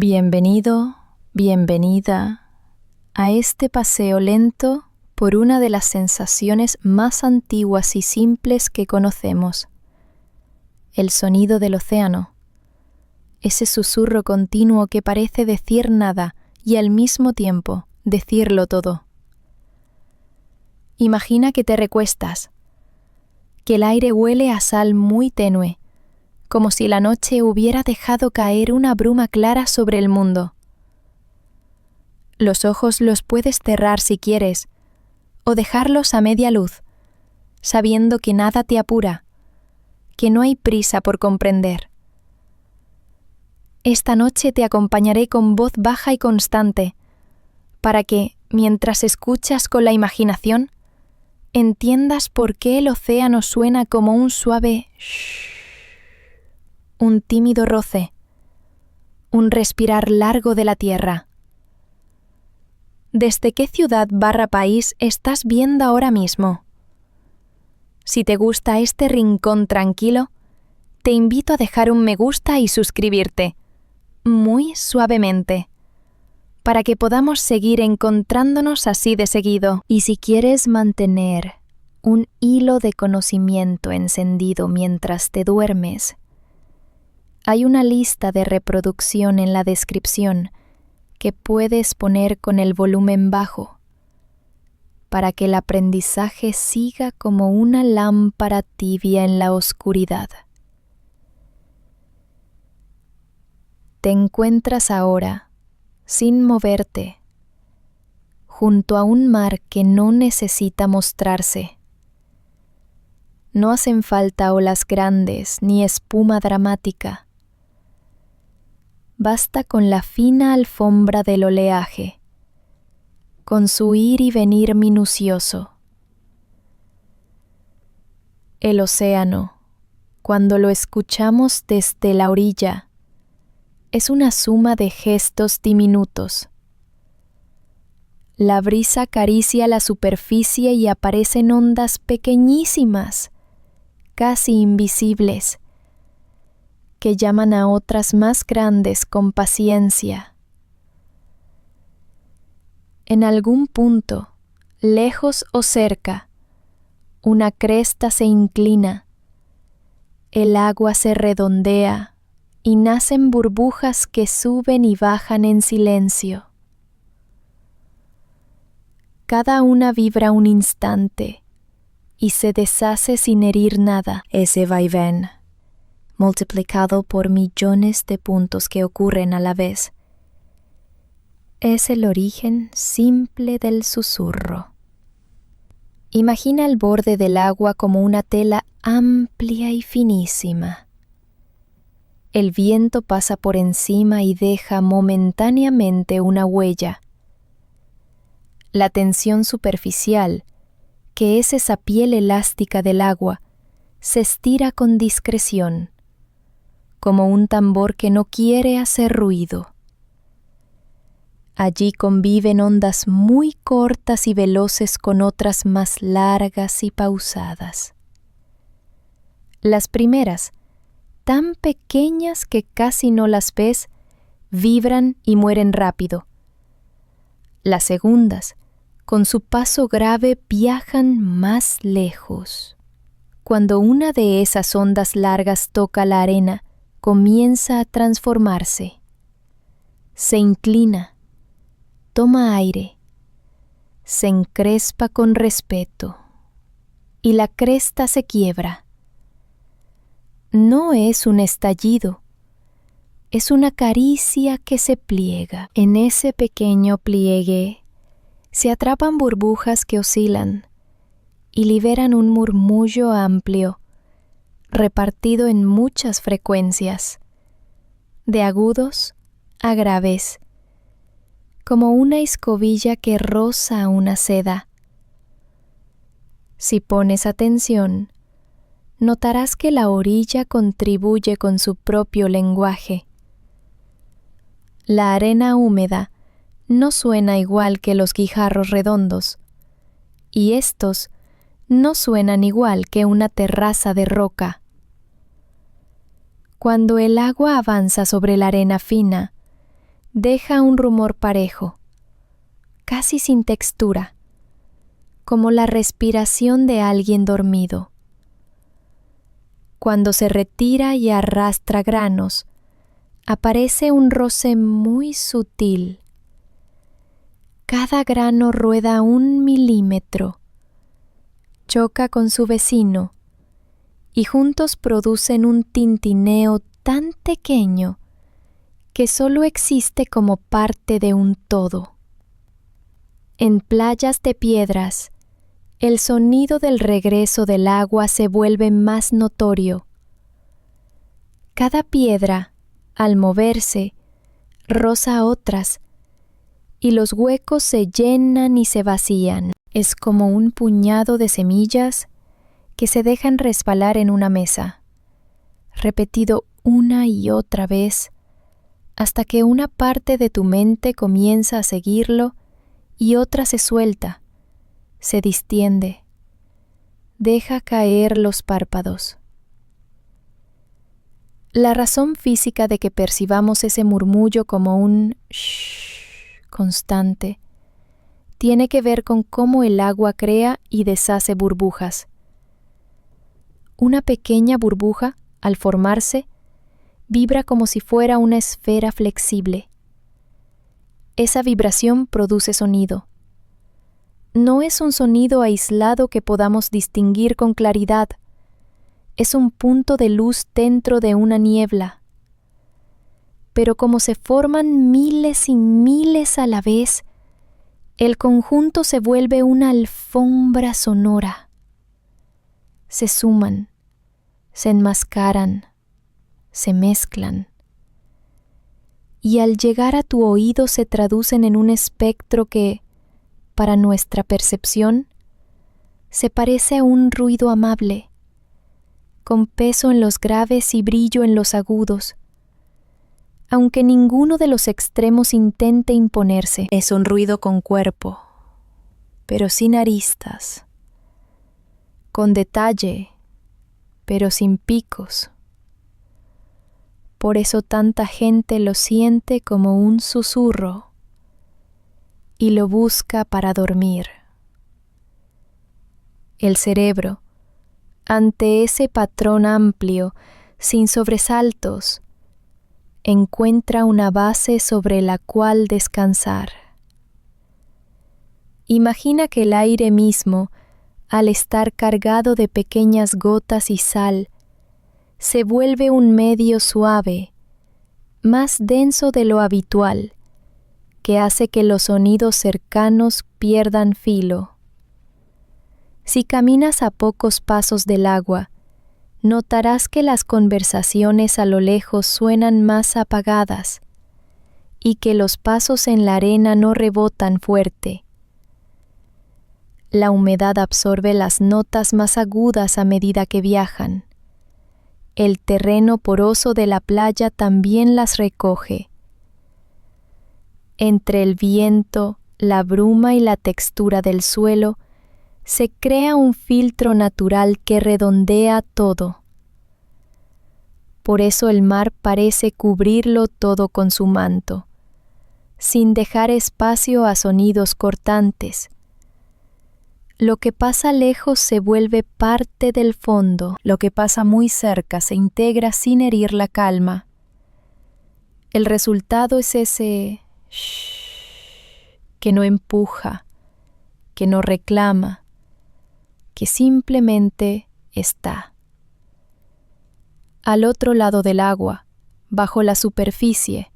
Bienvenido, bienvenida a este paseo lento por una de las sensaciones más antiguas y simples que conocemos, el sonido del océano, ese susurro continuo que parece decir nada y al mismo tiempo decirlo todo. Imagina que te recuestas, que el aire huele a sal muy tenue, como si la noche hubiera dejado caer una bruma clara sobre el mundo. Los ojos los puedes cerrar si quieres, o dejarlos a media luz, sabiendo que nada te apura, que no hay prisa por comprender. Esta noche te acompañaré con voz baja y constante, para que, mientras escuchas con la imaginación, entiendas por qué el océano suena como un suave shh, un tímido roce, un respirar largo de la tierra. ¿Desde qué ciudad/país estás viendo ahora mismo? Si te gusta este rincón tranquilo, te invito a dejar un me gusta y suscribirte, muy suavemente, para que podamos seguir encontrándonos así de seguido. Y si quieres mantener un hilo de conocimiento encendido mientras te duermes, hay una lista de reproducción en la descripción que puedes poner con el volumen bajo para que el aprendizaje siga como una lámpara tibia en la oscuridad. Te encuentras ahora, sin moverte, junto a un mar que no necesita mostrarse. No hacen falta olas grandes ni espuma dramática. Basta con la fina alfombra del oleaje, con su ir y venir minucioso. El océano, cuando lo escuchamos desde la orilla, es una suma de gestos diminutos. La brisa acaricia la superficie y aparecen ondas pequeñísimas, casi invisibles, que llaman a otras más grandes con paciencia. En algún punto, lejos o cerca, una cresta se inclina, el agua se redondea y nacen burbujas que suben y bajan en silencio. Cada una vibra un instante y se deshace sin herir nada. Ese vaivén, multiplicado por millones de puntos que ocurren a la vez, es el origen simple del susurro. Imagina el borde del agua como una tela amplia y finísima. El viento pasa por encima y deja momentáneamente una huella. La tensión superficial, que es esa piel elástica del agua, se estira con discreción, como un tambor que no quiere hacer ruido. Allí conviven ondas muy cortas y veloces con otras más largas y pausadas. Las primeras, tan pequeñas que casi no las ves, vibran y mueren rápido. Las segundas, con su paso grave, viajan más lejos. Cuando una de esas ondas largas toca la arena, comienza a transformarse. Se inclina, toma aire, se encrespa con respeto y la cresta se quiebra. No es un estallido, es una caricia que se pliega. En ese pequeño pliegue se atrapan burbujas que oscilan y liberan un murmullo amplio, repartido en muchas frecuencias, de agudos a graves, como una escobilla que roza una seda. Si pones atención, notarás que la orilla contribuye con su propio lenguaje. La arena húmeda no suena igual que los guijarros redondos, y estos no suenan igual que una terraza de roca. Cuando el agua avanza sobre la arena fina, deja un rumor parejo, casi sin textura, como la respiración de alguien dormido. Cuando se retira y arrastra granos, aparece un roce muy sutil. Cada grano rueda 1 milímetro, choca con su vecino y juntos producen un tintineo tan pequeño que solo existe como parte de un todo. En playas de piedras, el sonido del regreso del agua se vuelve más notorio. Cada piedra, al moverse, roza otras, y los huecos se llenan y se vacían. Es como un puñado de semillas que se dejan resbalar en una mesa, repetido una y otra vez, hasta que una parte de tu mente comienza a seguirlo y otra se suelta, se distiende, deja caer los párpados. La razón física de que percibamos ese murmullo como un shh constante tiene que ver con cómo el agua crea y deshace burbujas. Una pequeña burbuja, al formarse, vibra como si fuera una esfera flexible. Esa vibración produce sonido. No es un sonido aislado que podamos distinguir con claridad. Es un punto de luz dentro de una niebla. Pero como se forman miles y miles a la vez, el conjunto se vuelve una alfombra sonora. Se suman, se enmascaran, se mezclan. Y al llegar a tu oído se traducen en un espectro que, para nuestra percepción, se parece a un ruido amable, con peso en los graves y brillo en los agudos, aunque ninguno de los extremos intente imponerse. Es un ruido con cuerpo, pero sin aristas, con detalle, pero sin picos. Por eso tanta gente lo siente como un susurro y lo busca para dormir. El cerebro, ante ese patrón amplio, sin sobresaltos, encuentra una base sobre la cual descansar. Imagina que el aire mismo, al estar cargado de pequeñas gotas y sal, se vuelve un medio suave, más denso de lo habitual, que hace que los sonidos cercanos pierdan filo. Si caminas a pocos pasos del agua, notarás que las conversaciones a lo lejos suenan más apagadas y que los pasos en la arena no rebotan fuerte. La humedad absorbe las notas más agudas a medida que viajan. El terreno poroso de la playa también las recoge. Entre el viento, la bruma y la textura del suelo, se crea un filtro natural que redondea todo. Por eso el mar parece cubrirlo todo con su manto, sin dejar espacio a sonidos cortantes. Lo que pasa lejos se vuelve parte del fondo, lo que pasa muy cerca se integra sin herir la calma. El resultado es ese shh que no empuja, que no reclama, que simplemente está. Al otro lado del agua, bajo la superficie,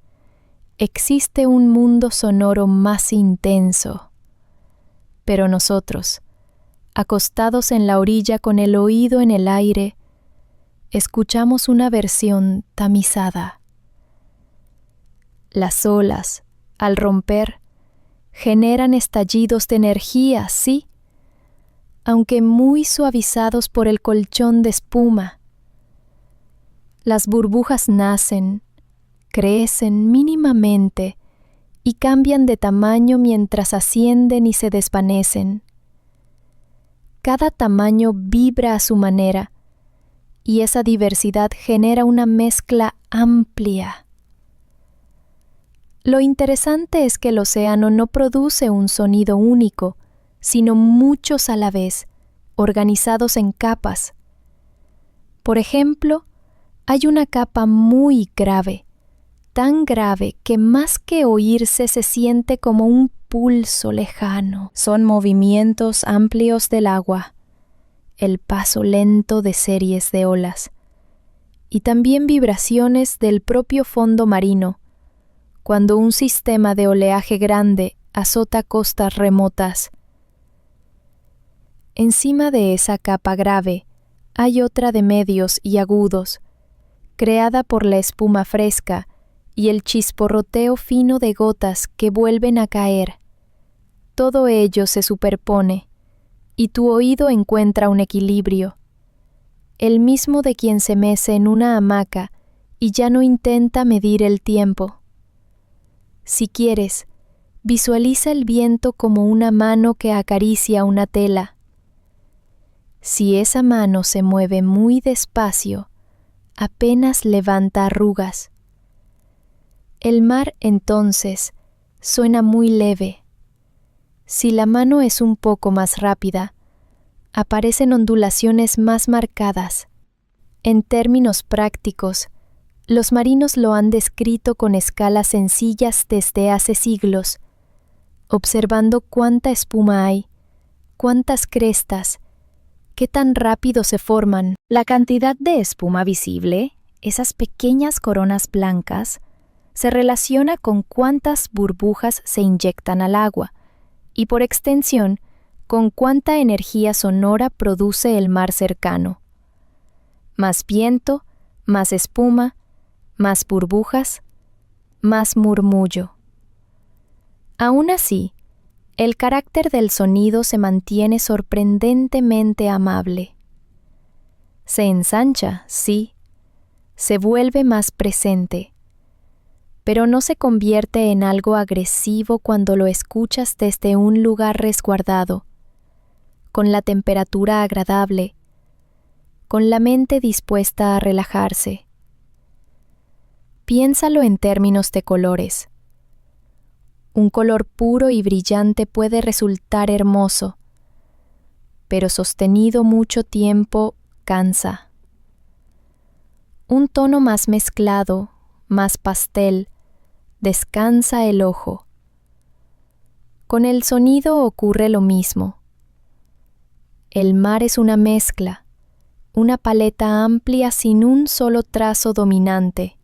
existe un mundo sonoro más intenso. Pero nosotros, acostados en la orilla con el oído en el aire, escuchamos una versión tamizada. Las olas, al romper, generan estallidos de energía, sí, aunque muy suavizados por el colchón de espuma. Las burbujas nacen, crecen mínimamente y cambian de tamaño mientras ascienden y se desvanecen. Cada tamaño vibra a su manera, y esa diversidad genera una mezcla amplia. Lo interesante es que el océano no produce un sonido único, sino muchos a la vez, organizados en capas. Por ejemplo, hay una capa muy grave, tan grave que más que oírse se siente como un pulso lejano. Son movimientos amplios del agua, el paso lento de series de olas, y también vibraciones del propio fondo marino, cuando un sistema de oleaje grande azota costas remotas. Encima de esa capa grave hay otra de medios y agudos, creada por la espuma fresca y el chisporroteo fino de gotas que vuelven a caer. Todo ello se superpone, y tu oído encuentra un equilibrio, el mismo de quien se mece en una hamaca y ya no intenta medir el tiempo. Si quieres, visualiza el viento como una mano que acaricia una tela. Si esa mano se mueve muy despacio, apenas levanta arrugas. El mar, entonces, suena muy leve. Si la mano es un poco más rápida, aparecen ondulaciones más marcadas. En términos prácticos, los marinos lo han descrito con escalas sencillas desde hace siglos, observando cuánta espuma hay, cuántas crestas, qué tan rápido se forman. La cantidad de espuma visible, esas pequeñas coronas blancas, se relaciona con cuántas burbujas se inyectan al agua y, por extensión, con cuánta energía sonora produce el mar cercano. Más viento, más espuma, más burbujas, más murmullo. Aún así, el carácter del sonido se mantiene sorprendentemente amable. Se ensancha, sí, se vuelve más presente, pero no se convierte en algo agresivo cuando lo escuchas desde un lugar resguardado, con la temperatura agradable, con la mente dispuesta a relajarse. Piénsalo en términos de colores. Un color puro y brillante puede resultar hermoso, pero sostenido mucho tiempo cansa. Un tono más mezclado, más pastel, descansa el ojo. Con el sonido ocurre lo mismo. El mar es una mezcla, una paleta amplia sin un solo trazo dominante.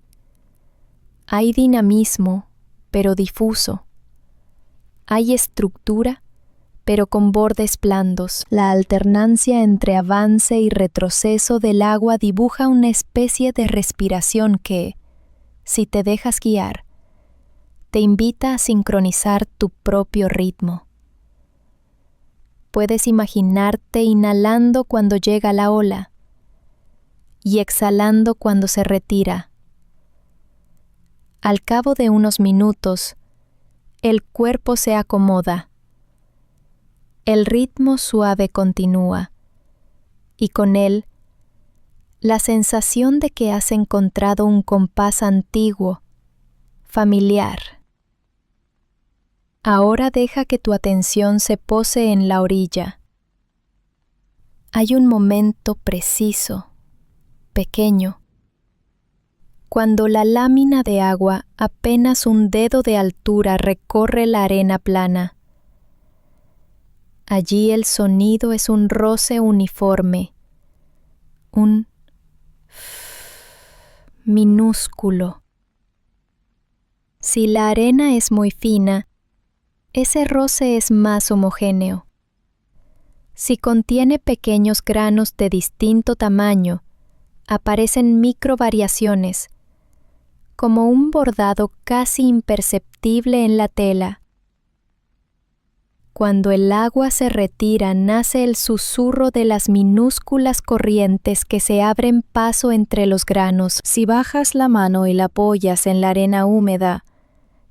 Hay dinamismo, pero difuso. Hay estructura, pero con bordes blandos. La alternancia entre avance y retroceso del agua dibuja una especie de respiración que, si te dejas guiar, te invita a sincronizar tu propio ritmo. Puedes imaginarte inhalando cuando llega la ola y exhalando cuando se retira. Al cabo de unos minutos, el cuerpo se acomoda. El ritmo suave continúa, y con él, la sensación de que has encontrado un compás antiguo, familiar. Ahora deja que tu atención se pose en la orilla. Hay un momento preciso, pequeño, cuando la lámina de agua apenas un dedo de altura recorre la arena plana. Allí el sonido es un roce uniforme, un minúsculo. Si la arena es muy fina, ese roce es más homogéneo. Si contiene pequeños granos de distinto tamaño, aparecen microvariaciones, como un bordado casi imperceptible en la tela. Cuando el agua se retira, nace el susurro de las minúsculas corrientes que se abren paso entre los granos. Si bajas la mano y la apoyas en la arena húmeda,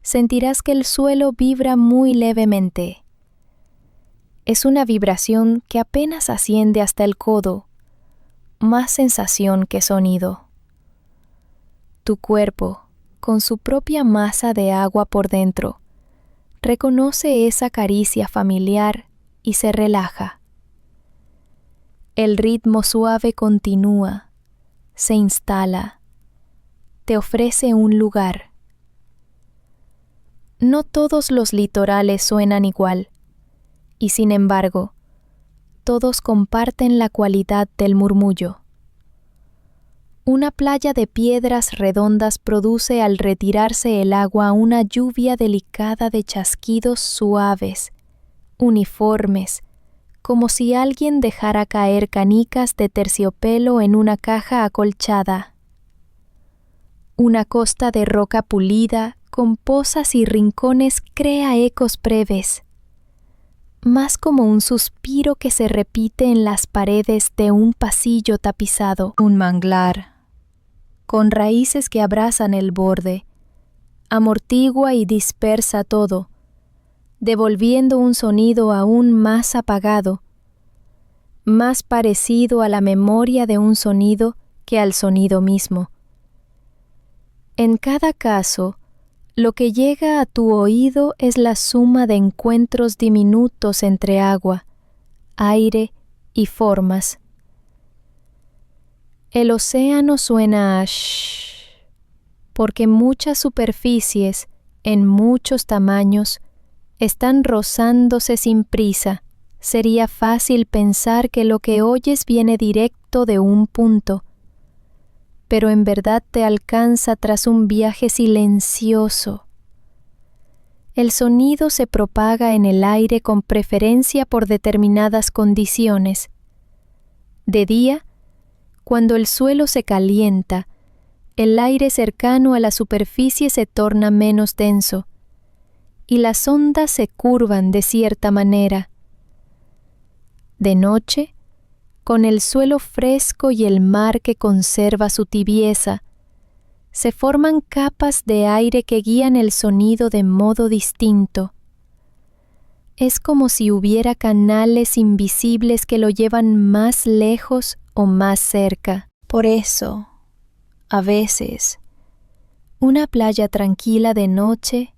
sentirás que el suelo vibra muy levemente. Es una vibración que apenas asciende hasta el codo, más sensación que sonido. Tu cuerpo, con su propia masa de agua por dentro, reconoce esa caricia familiar y se relaja. El ritmo suave continúa, se instala, te ofrece un lugar. No todos los litorales suenan igual, y sin embargo, todos comparten la cualidad del murmullo. Una playa de piedras redondas produce al retirarse el agua una lluvia delicada de chasquidos suaves, uniformes, como si alguien dejara caer canicas de terciopelo en una caja acolchada. Una costa de roca pulida, con pozas y rincones, crea ecos breves, más como un suspiro que se repite en las paredes de un pasillo tapizado. Un manglar, con raíces que abrazan el borde, amortigua y dispersa todo, devolviendo un sonido aún más apagado, más parecido a la memoria de un sonido que al sonido mismo. En cada caso, lo que llega a tu oído es la suma de encuentros diminutos entre agua, aire y formas. El océano suena a shh, porque muchas superficies, en muchos tamaños, están rozándose sin prisa. Sería fácil pensar que lo que oyes viene directo de un punto, pero en verdad te alcanza tras un viaje silencioso. El sonido se propaga en el aire con preferencia por determinadas condiciones. De día, cuando el suelo se calienta, el aire cercano a la superficie se torna menos denso, y las ondas se curvan de cierta manera. De noche, con el suelo fresco y el mar que conserva su tibieza, se forman capas de aire que guían el sonido de modo distinto. Es como si hubiera canales invisibles que lo llevan más lejos o más cerca. Por eso, a veces, una playa tranquila de noche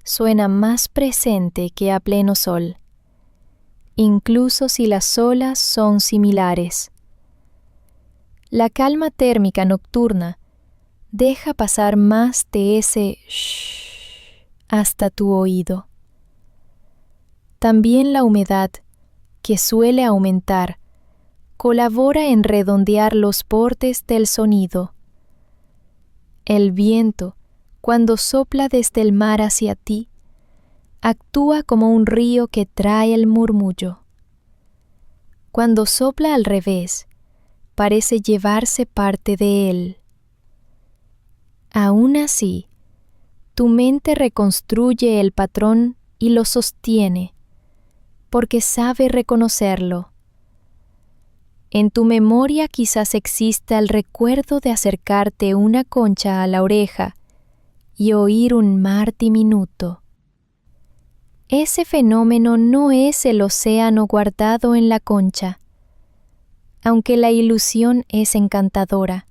suena más presente que a pleno sol, incluso si las olas son similares. La calma térmica nocturna deja pasar más de ese shh hasta tu oído. También la humedad, que suele aumentar, colabora en redondear los bordes del sonido. El viento, cuando sopla desde el mar hacia ti, actúa como un río que trae el murmullo. Cuando sopla al revés, parece llevarse parte de él. Aún así, tu mente reconstruye el patrón y lo sostiene, porque sabe reconocerlo. En tu memoria quizás exista el recuerdo de acercarte una concha a la oreja y oír un mar diminuto. Ese fenómeno no es el océano guardado en la concha, aunque la ilusión es encantadora.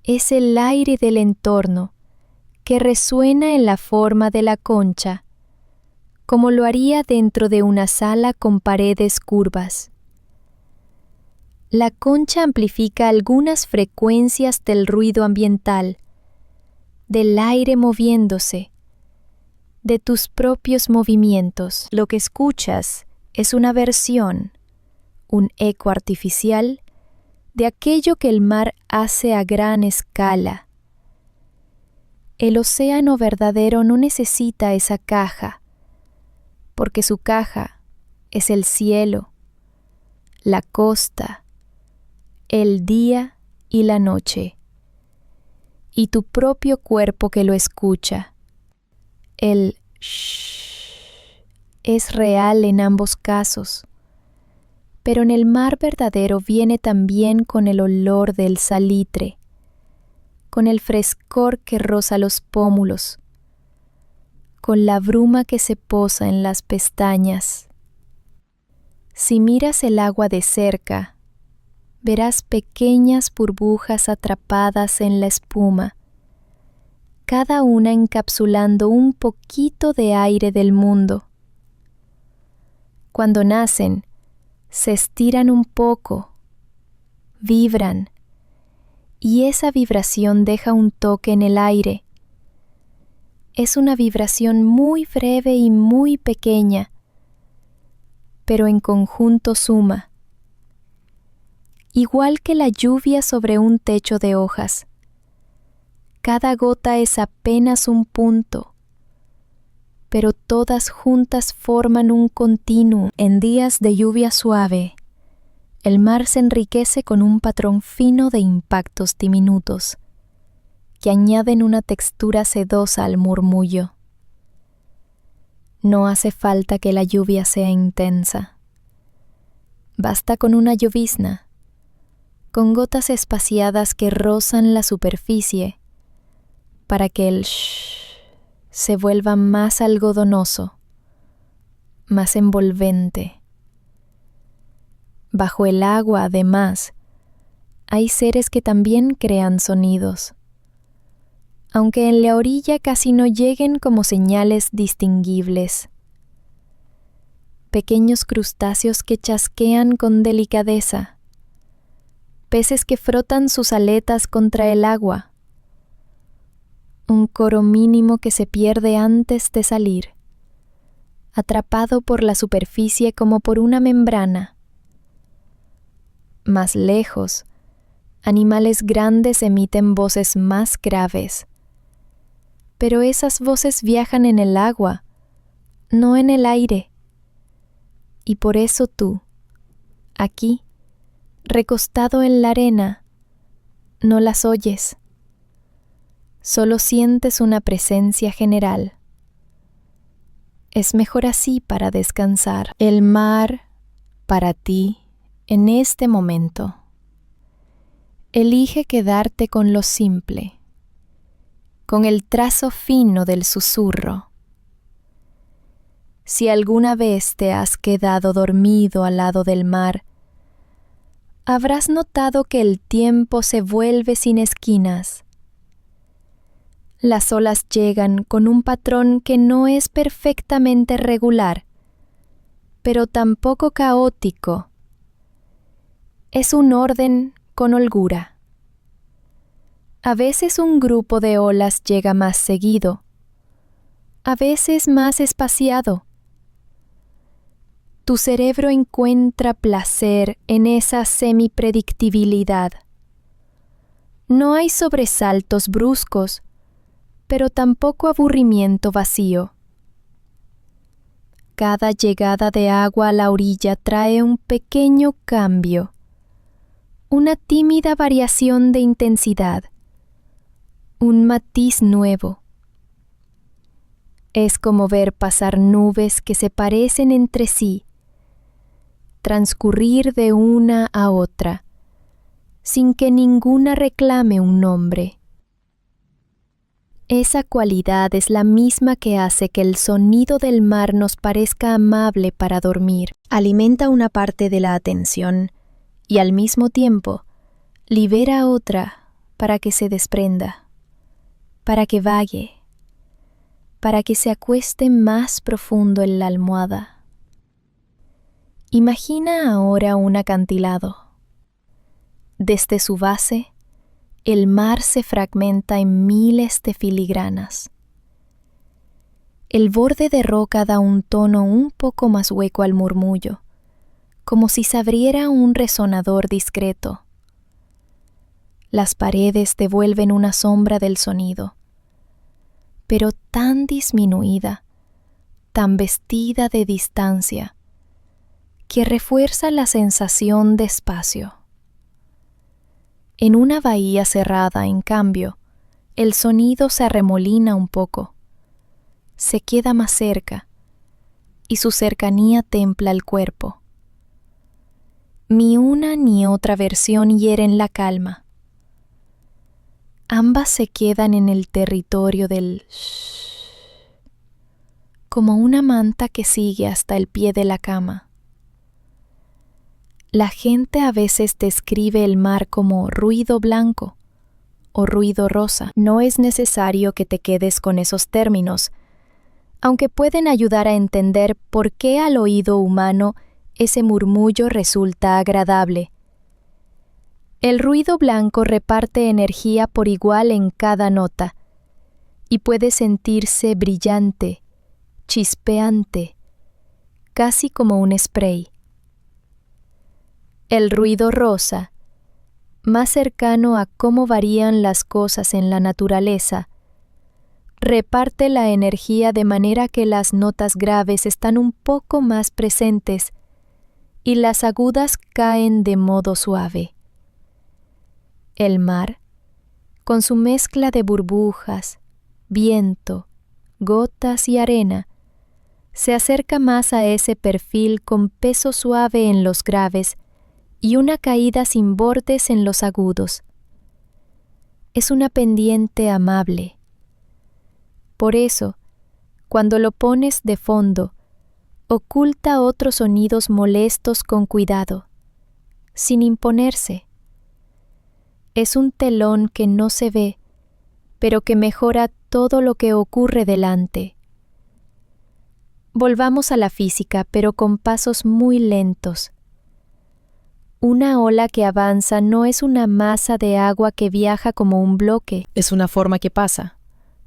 Es el aire del entorno que resuena en la forma de la concha, como lo haría dentro de una sala con paredes curvas. La concha amplifica algunas frecuencias del ruido ambiental, del aire moviéndose, de tus propios movimientos. Lo que escuchas es una versión, un eco artificial de aquello que el mar hace a gran escala. El océano verdadero no necesita esa caja, porque su caja es el cielo, la costa, el día y la noche, y tu propio cuerpo que lo escucha. El shh es real en ambos casos, pero en el mar verdadero viene también con el olor del salitre, con el frescor que roza los pómulos, con la bruma que se posa en las pestañas. Si miras el agua de cerca, verás pequeñas burbujas atrapadas en la espuma, cada una encapsulando un poquito de aire del mundo. Cuando nacen, se estiran un poco, vibran, y esa vibración deja un toque en el aire. Es una vibración muy breve y muy pequeña, pero en conjunto suma. Igual que la lluvia sobre un techo de hojas. Cada gota es apenas un punto, pero todas juntas forman un continuo. En días de lluvia suave, el mar se enriquece con un patrón fino de impactos diminutos, que añaden una textura sedosa al murmullo. No hace falta que la lluvia sea intensa. Basta con una llovizna, con gotas espaciadas que rozan la superficie, para que el shh se vuelva más algodonoso, más envolvente. Bajo el agua, además, hay seres que también crean sonidos, aunque en la orilla casi no lleguen como señales distinguibles. Pequeños crustáceos que chasquean con delicadeza, peces que frotan sus aletas contra el agua, un coro mínimo que se pierde antes de salir, atrapado por la superficie como por una membrana. Más lejos, animales grandes emiten voces más graves, pero esas voces viajan en el agua, no en el aire. Y por eso tú, aquí, recostado en la arena, no las oyes. Solo sientes una presencia general. Es mejor así para descansar. El mar, para ti, en este momento. Elige quedarte con lo simple, con el trazo fino del susurro. Si alguna vez te has quedado dormido al lado del mar, habrás notado que el tiempo se vuelve sin esquinas. Las olas llegan con un patrón que no es perfectamente regular, pero tampoco caótico. Es un orden con holgura. A veces un grupo de olas llega más seguido, a veces más espaciado. Tu cerebro encuentra placer en esa semipredictibilidad. No hay sobresaltos bruscos, pero tampoco aburrimiento vacío. Cada llegada de agua a la orilla trae un pequeño cambio, una tímida variación de intensidad, un matiz nuevo. Es como ver pasar nubes que se parecen entre sí, transcurrir de una a otra, sin que ninguna reclame un nombre. Esa cualidad es la misma que hace que el sonido del mar nos parezca amable para dormir. Alimenta una parte de la atención y al mismo tiempo libera otra para que se desprenda, para que vague, para que se acueste más profundo en la almohada. Imagina ahora un acantilado. Desde su base, el mar se fragmenta en miles de filigranas. El borde de roca da un tono un poco más hueco al murmullo, como si se abriera un resonador discreto. Las paredes devuelven una sombra del sonido, pero tan disminuida, tan vestida de distancia, que refuerza la sensación de espacio. En una bahía cerrada, en cambio, el sonido se arremolina un poco, se queda más cerca, y su cercanía templa el cuerpo. Ni una ni otra versión hieren la calma. Ambas se quedan en el territorio del shh, como una manta que sigue hasta el pie de la cama. La gente a veces describe el mar como ruido blanco o ruido rosa. No es necesario que te quedes con esos términos, aunque pueden ayudar a entender por qué al oído humano ese murmullo resulta agradable. El ruido blanco reparte energía por igual en cada nota y puede sentirse brillante, chispeante, casi como un spray. El ruido rosa, más cercano a cómo varían las cosas en la naturaleza, reparte la energía de manera que las notas graves están un poco más presentes y las agudas caen de modo suave. El mar, con su mezcla de burbujas, viento, gotas y arena, se acerca más a ese perfil con peso suave en los graves y una caída sin bordes en los agudos. Es una pendiente amable. Por eso, cuando lo pones de fondo, oculta otros sonidos molestos con cuidado, sin imponerse. Es un telón que no se ve, pero que mejora todo lo que ocurre delante. Volvamos a la física, pero con pasos muy lentos. Una ola que avanza no es una masa de agua que viaja como un bloque. Es una forma que pasa.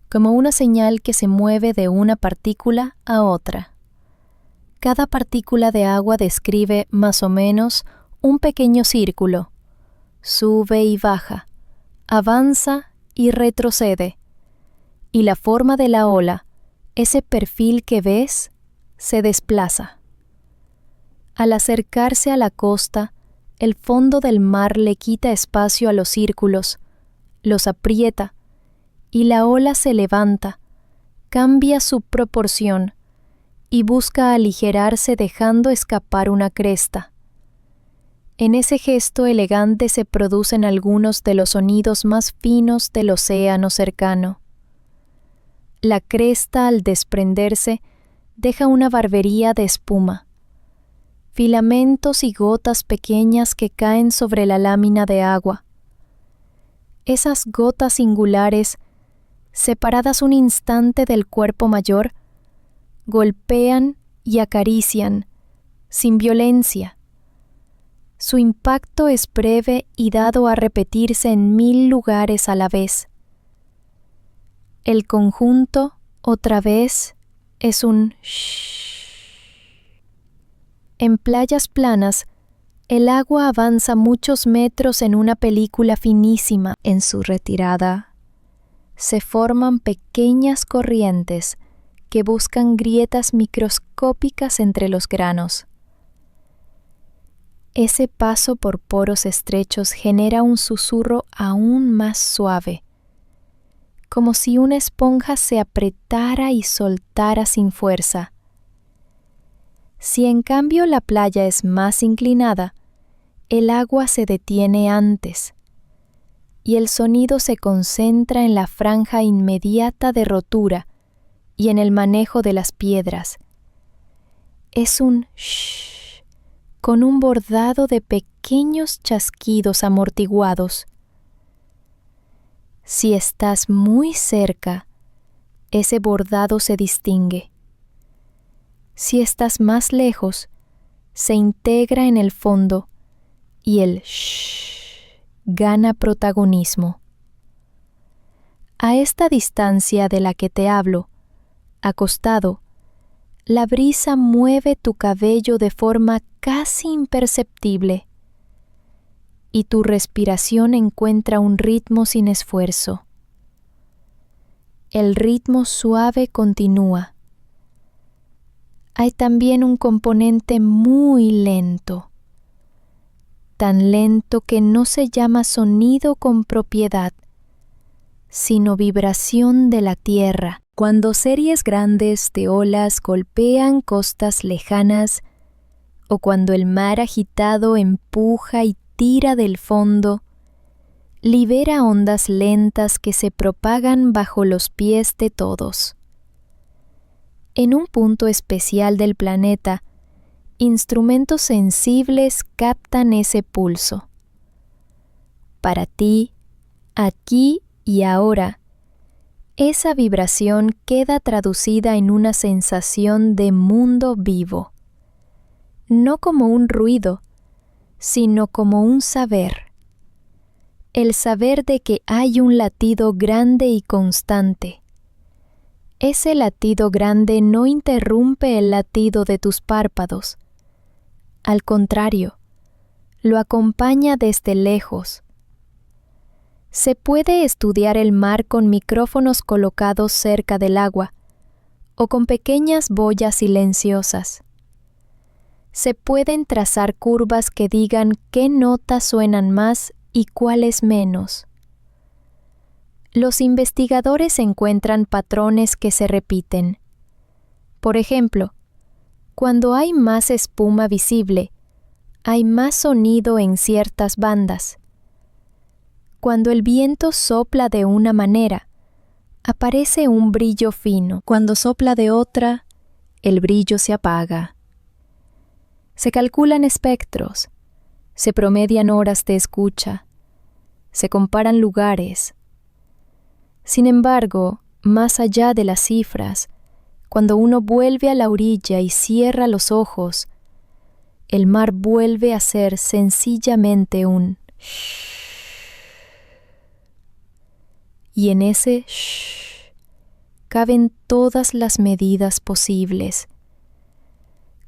Como una señal que se mueve de una partícula a otra. Cada partícula de agua describe más o menos un pequeño círculo. Sube y baja, avanza y retrocede. Y la forma de la ola, ese perfil que ves, se desplaza. Al acercarse a la costa, el fondo del mar le quita espacio a los círculos, los aprieta, y la ola se levanta, cambia su proporción y busca aligerarse dejando escapar una cresta. En ese gesto elegante se producen algunos de los sonidos más finos del océano cercano. La cresta, al desprenderse, deja una barbería de espuma, filamentos y gotas pequeñas que caen sobre la lámina de agua. Esas gotas singulares, separadas un instante del cuerpo mayor, golpean y acarician, sin violencia. Su impacto es breve y dado a repetirse en 1000 lugares a la vez. El conjunto, otra vez, es un shhh. En playas planas, el agua avanza muchos metros en una película finísima. En su retirada, se forman pequeñas corrientes que buscan grietas microscópicas entre los granos. Ese paso por poros estrechos genera un susurro aún más suave, como si una esponja se apretara y soltara sin fuerza. Si en cambio la playa es más inclinada, el agua se detiene antes, y el sonido se concentra en la franja inmediata de rotura y en el manejo de las piedras. Es un shhh, con un bordado de pequeños chasquidos amortiguados. Si estás muy cerca, ese bordado se distingue. Si estás más lejos, se integra en el fondo y el shhh gana protagonismo. A esta distancia de la que te hablo, acostado, la brisa mueve tu cabello de forma casi imperceptible y tu respiración encuentra un ritmo sin esfuerzo. El ritmo suave continúa. Hay también un componente muy lento, tan lento que no se llama sonido con propiedad, sino vibración de la tierra. Cuando series grandes de olas golpean costas lejanas, o cuando el mar agitado empuja y tira del fondo, libera ondas lentas que se propagan bajo los pies de todos. En un punto especial del planeta, instrumentos sensibles captan ese pulso. Para ti, aquí y ahora, esa vibración queda traducida en una sensación de mundo vivo, no como un ruido, sino como un saber. El saber de que hay un latido grande y constante. Ese latido grande no interrumpe el latido de tus párpados. Al contrario, lo acompaña desde lejos. Se puede estudiar el mar con micrófonos colocados cerca del agua o con pequeñas boyas silenciosas. Se pueden trazar curvas que digan qué notas suenan más y cuáles menos. Los investigadores encuentran patrones que se repiten. Por ejemplo, cuando hay más espuma visible, hay más sonido en ciertas bandas. Cuando el viento sopla de una manera, aparece un brillo fino. Cuando sopla de otra, el brillo se apaga. Se calculan espectros, se promedian horas de escucha, se comparan lugares. Sin embargo, más allá de las cifras, cuando uno vuelve a la orilla y cierra los ojos, el mar vuelve a ser sencillamente un shh. Y en ese shh caben todas las medidas posibles,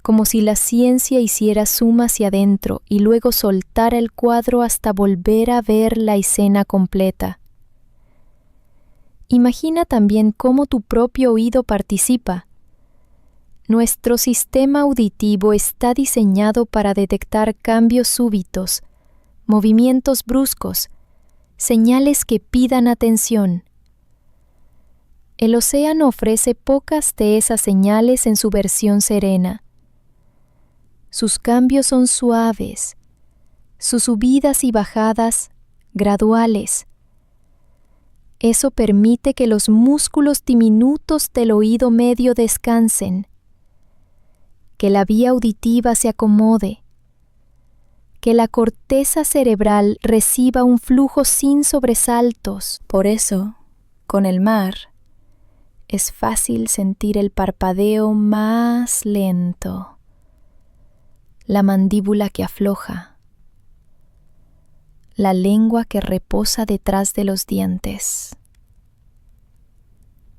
como si la ciencia hiciera zoom hacia adentro y luego soltara el cuadro hasta volver a ver la escena completa. Imagina también cómo tu propio oído participa. Nuestro sistema auditivo está diseñado para detectar cambios súbitos, movimientos bruscos, señales que pidan atención. El océano ofrece pocas de esas señales en su versión serena. Sus cambios son suaves, sus subidas y bajadas graduales. Eso permite que los músculos diminutos del oído medio descansen, que la vía auditiva se acomode, que la corteza cerebral reciba un flujo sin sobresaltos. Por eso, con el mar, es fácil sentir el parpadeo más lento, la mandíbula que afloja, la lengua que reposa detrás de los dientes,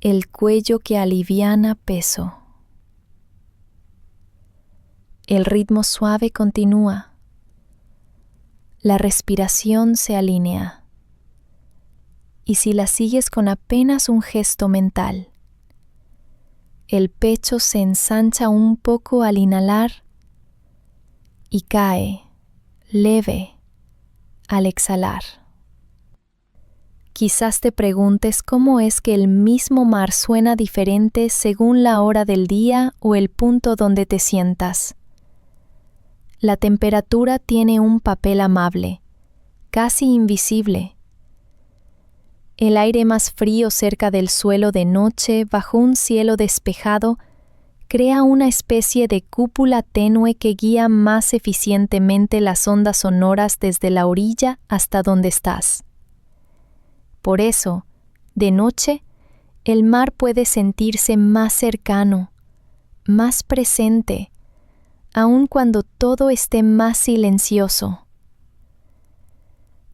el cuello que aliviana peso. El ritmo suave continúa. La respiración se alinea. Y si la sigues con apenas un gesto mental, el pecho se ensancha un poco al inhalar y cae, leve, al exhalar. Quizás te preguntes cómo es que el mismo mar suena diferente según la hora del día o el punto donde te sientas. La temperatura tiene un papel amable, casi invisible. El aire más frío cerca del suelo de noche, bajo un cielo despejado, crea una especie de cúpula tenue que guía más eficientemente las ondas sonoras desde la orilla hasta donde estás. Por eso, de noche, el mar puede sentirse más cercano, más presente, aun cuando todo esté más silencioso.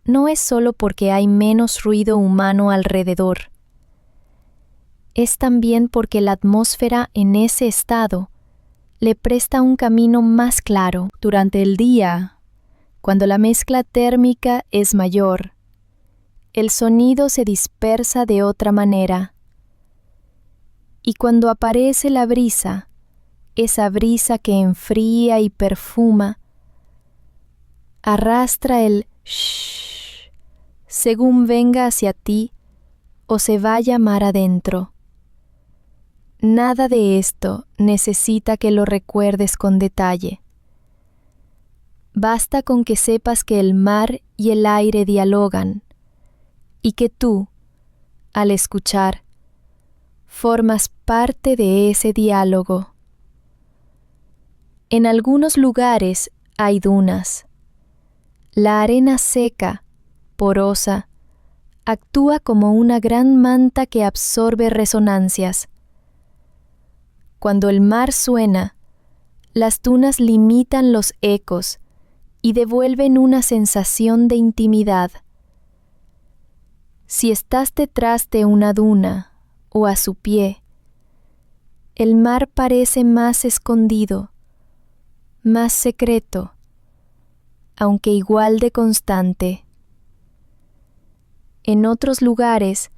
No es solo porque hay menos ruido humano alrededor. Es también porque la atmósfera en ese estado le presta un camino más claro. Durante el día, cuando la mezcla térmica es mayor, el sonido se dispersa de otra manera. Y cuando aparece la brisa, esa brisa que enfría y perfuma, arrastra el shh según venga hacia ti o se vaya mar adentro. Nada de esto necesita que lo recuerdes con detalle. Basta con que sepas que el mar y el aire dialogan y que tú, al escuchar, formas parte de ese diálogo. En algunos lugares hay dunas. La arena seca, porosa, Actúa como una gran manta que absorbe resonancias. Cuando el mar suena, las dunas limitan los ecos y devuelven una sensación de intimidad. Si estás detrás de una duna o a su pie, el mar parece más escondido, más secreto, aunque igual de constante. En otros lugares,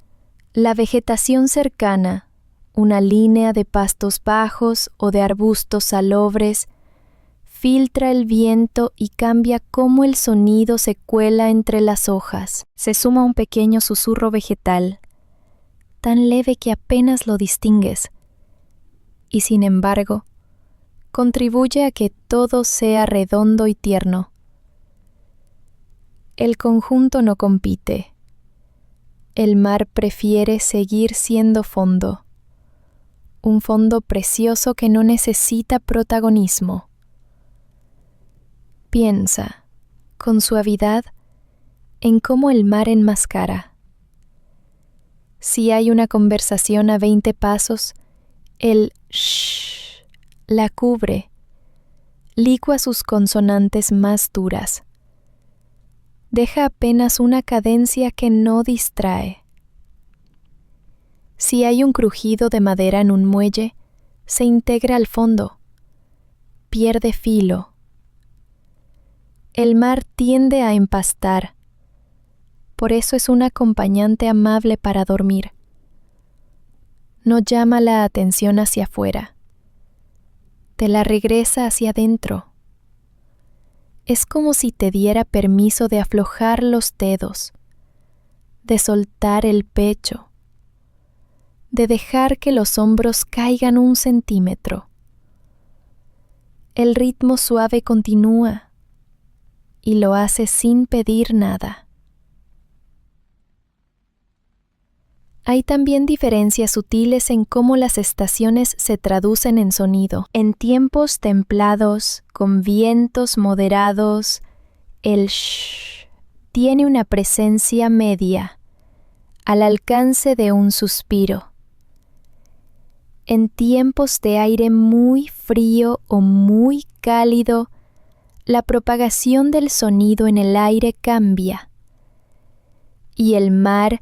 la vegetación cercana, una línea de pastos bajos o de arbustos salobres, filtra el viento y cambia cómo el sonido se cuela entre las hojas. Se suma un pequeño susurro vegetal, tan leve que apenas lo distingues, y sin embargo, contribuye a que todo sea redondo y tierno. El conjunto no compite. El mar prefiere seguir siendo fondo, un fondo precioso que no necesita protagonismo. Piensa, con suavidad, en cómo el mar enmascara. Si hay una conversación a 20 pasos, el shh la cubre, licua sus consonantes más duras. Deja apenas una cadencia que no distrae. Si hay un crujido de madera en un muelle, se integra al fondo, pierde filo. El mar tiende a empastar, por eso es un acompañante amable para dormir. No llama la atención hacia afuera, te la regresa hacia adentro. Es como si te diera permiso de aflojar los dedos, de soltar el pecho, de dejar que los hombros caigan 1 centímetro. El ritmo suave continúa y lo hace sin pedir nada. Hay también diferencias sutiles en cómo las estaciones se traducen en sonido. En tiempos templados, con vientos moderados, el shh tiene una presencia media, al alcance de un suspiro. En tiempos de aire muy frío o muy cálido, la propagación del sonido en el aire cambia, y el mar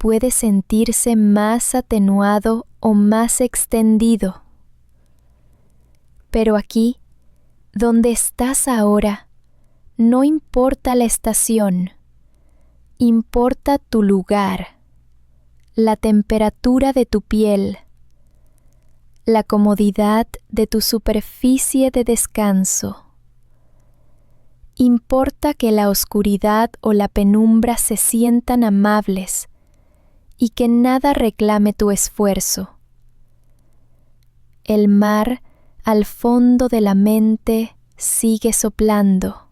puede sentirse más atenuado o más extendido. Pero aquí, donde estás ahora, no importa la estación, importa tu lugar, la temperatura de tu piel, la comodidad de tu superficie de descanso. Importa que la oscuridad o la penumbra se sientan amables y que nada reclame tu esfuerzo. El mar al fondo de la mente sigue soplando,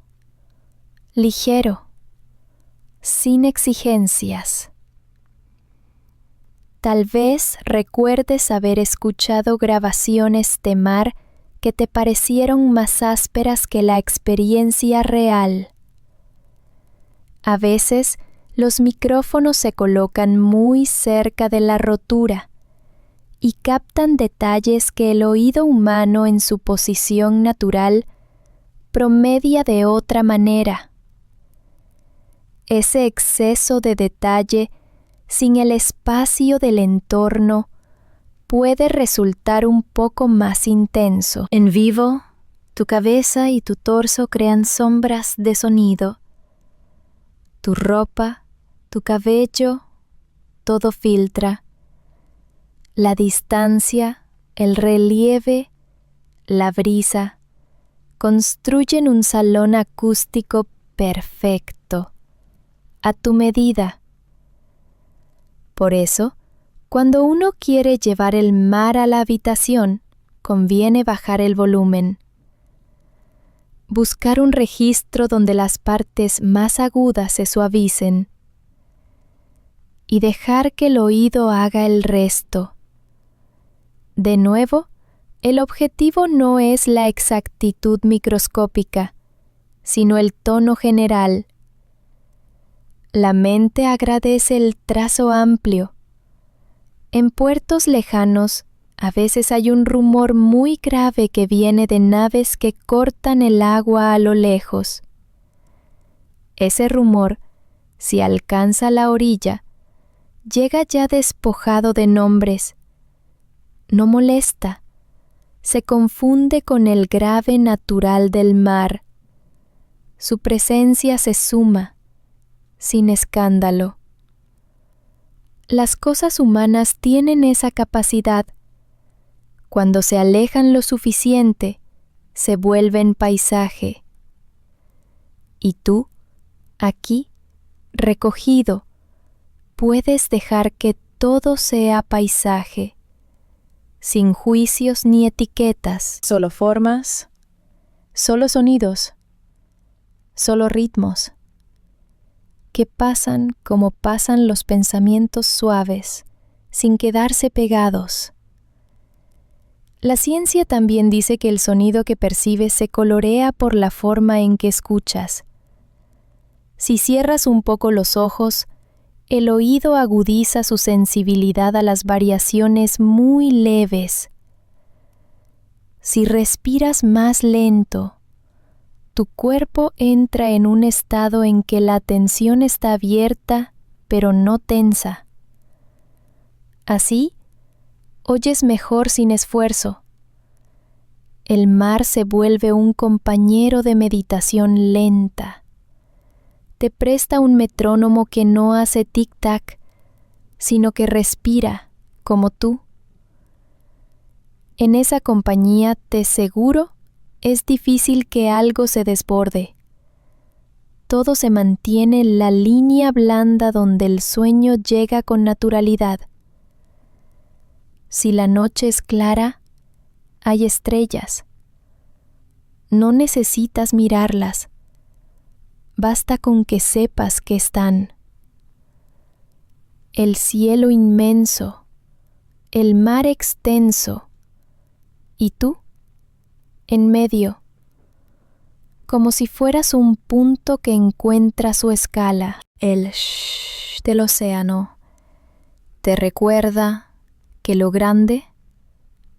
ligero, sin exigencias. Tal vez recuerdes haber escuchado grabaciones de mar que te parecieron más ásperas que la experiencia real. A veces, los micrófonos se colocan muy cerca de la rotura y captan detalles que el oído humano en su posición natural promedia de otra manera. Ese exceso de detalle, sin el espacio del entorno, puede resultar un poco más intenso. En vivo, tu cabeza y tu torso crean sombras de sonido. Tu ropa, tu cabello, todo filtra. La distancia, el relieve, la brisa, construyen un salón acústico perfecto, a tu medida. Por eso, cuando uno quiere llevar el mar a la habitación, conviene bajar el volumen. Buscar un registro donde las partes más agudas se suavicen y dejar que el oído haga el resto. De nuevo, el objetivo no es la exactitud microscópica, sino el tono general. La mente agradece el trazo amplio. En puertos lejanos, a veces hay un rumor muy grave que viene de naves que cortan el agua a lo lejos. Ese rumor, si alcanza la orilla, llega ya despojado de nombres. No molesta, se confunde con el grave natural del mar. Su presencia se suma, sin escándalo. Las cosas humanas tienen esa capacidad. Cuando se alejan lo suficiente, se vuelven paisaje. Y tú, aquí, recogido, puedes dejar que todo sea paisaje, sin juicios ni etiquetas, solo formas, solo sonidos, solo ritmos, que pasan como pasan los pensamientos suaves, sin quedarse pegados. La ciencia también dice que el sonido que percibes se colorea por la forma en que escuchas. Si cierras un poco los ojos, el oído agudiza su sensibilidad a las variaciones muy leves. Si respiras más lento, tu cuerpo entra en un estado en que la atención está abierta, pero no tensa. Así, oyes mejor sin esfuerzo. El mar se vuelve un compañero de meditación lenta. Te presta un metrónomo que no hace tic-tac, sino que respira como tú. En esa compañía, te seguro, es difícil que algo se desborde. Todo se mantiene en la línea blanda donde el sueño llega con naturalidad. Si la noche es clara, hay estrellas. No necesitas mirarlas. Basta con que sepas que están. El cielo inmenso, el mar extenso, y tú, en medio, como si fueras un punto que encuentra su escala. El shh del océano te recuerda que lo grande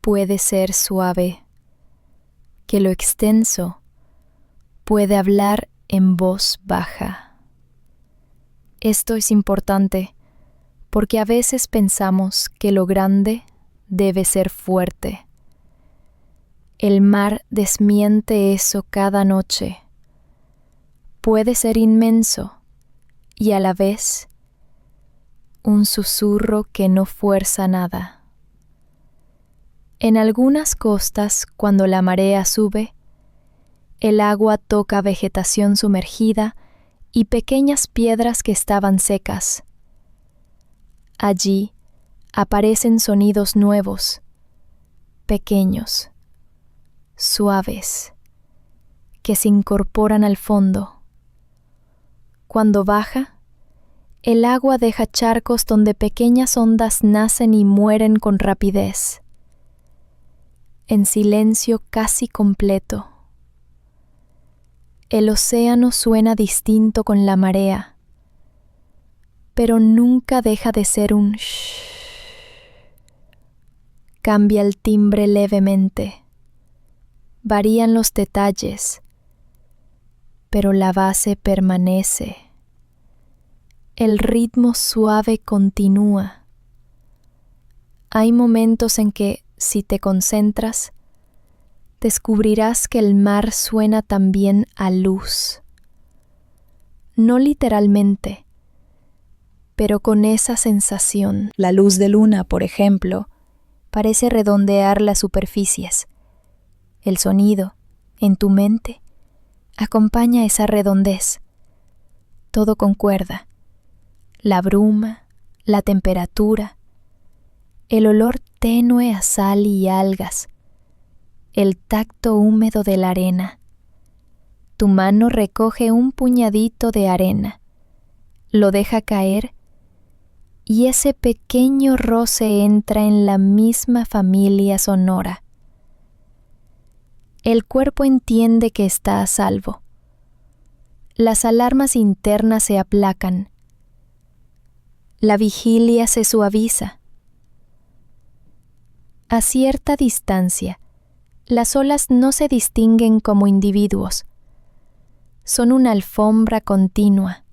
puede ser suave, que lo extenso puede hablar en voz baja. Esto es importante porque a veces pensamos que lo grande debe ser fuerte. El mar desmiente eso cada noche. Puede ser inmenso y a la vez un susurro que no fuerza nada. En algunas costas, cuando la marea sube, el agua toca vegetación sumergida y pequeñas piedras que estaban secas. Allí aparecen sonidos nuevos, pequeños, suaves, que se incorporan al fondo. Cuando baja, el agua deja charcos donde pequeñas ondas nacen y mueren con rapidez, en silencio casi completo. El océano suena distinto con la marea, pero nunca deja de ser un shh. Cambia el timbre levemente, varían los detalles, pero la base permanece. El ritmo suave continúa. Hay momentos en que, si te concentras, descubrirás que el mar suena también a luz. No literalmente, pero con esa sensación. La luz de luna, por ejemplo, parece redondear las superficies. El sonido, en tu mente, acompaña esa redondez. Todo concuerda. La bruma, la temperatura, el olor tenue a sal y algas, el tacto húmedo de la arena. Tu mano recoge un puñadito de arena, lo deja caer y ese pequeño roce entra en la misma familia sonora. El cuerpo entiende que está a salvo. Las alarmas internas se aplacan. La vigilia se suaviza. A cierta distancia, las olas no se distinguen como individuos. Son una alfombra continua.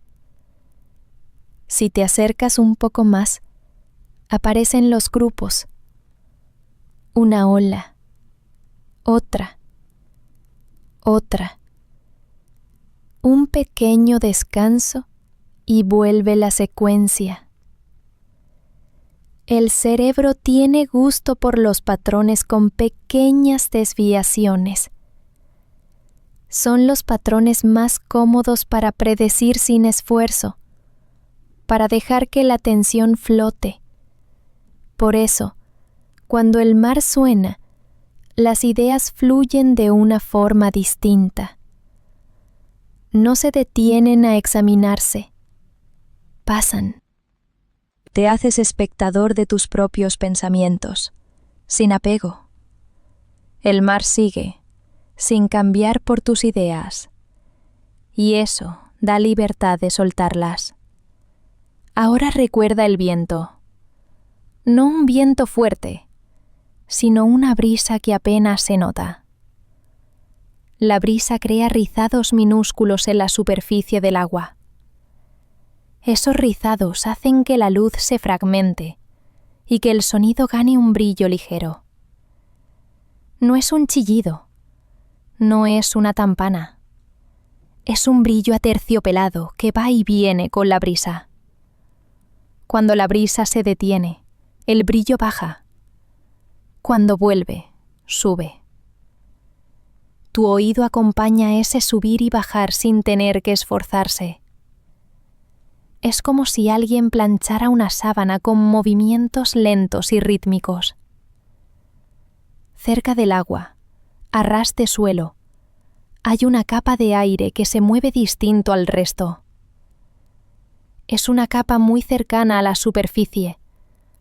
Si te acercas un poco más, aparecen los grupos. Una ola, otra, otra. Un pequeño descanso y vuelve la secuencia. El cerebro tiene gusto por los patrones con pequeñas desviaciones. Son los patrones más cómodos para predecir sin esfuerzo, para dejar que la atención flote. Por eso, cuando el mar suena, las ideas fluyen de una forma distinta. No se detienen a examinarse, pasan. Te haces espectador de tus propios pensamientos, sin apego. El mar sigue, sin cambiar por tus ideas, y eso da libertad de soltarlas. Ahora recuerda el viento. No un viento fuerte, sino una brisa que apenas se nota. La brisa crea rizados minúsculos en la superficie del agua. Esos rizados hacen que la luz se fragmente y que el sonido gane un brillo ligero. No es un chillido, no es una campana. Es un brillo aterciopelado que va y viene con la brisa. Cuando la brisa se detiene, el brillo baja. Cuando vuelve, sube. Tu oído acompaña ese subir y bajar sin tener que esforzarse. Es como si alguien planchara una sábana con movimientos lentos y rítmicos. Cerca del agua, a ras de suelo, hay una capa de aire que se mueve distinto al resto. Es una capa muy cercana a la superficie,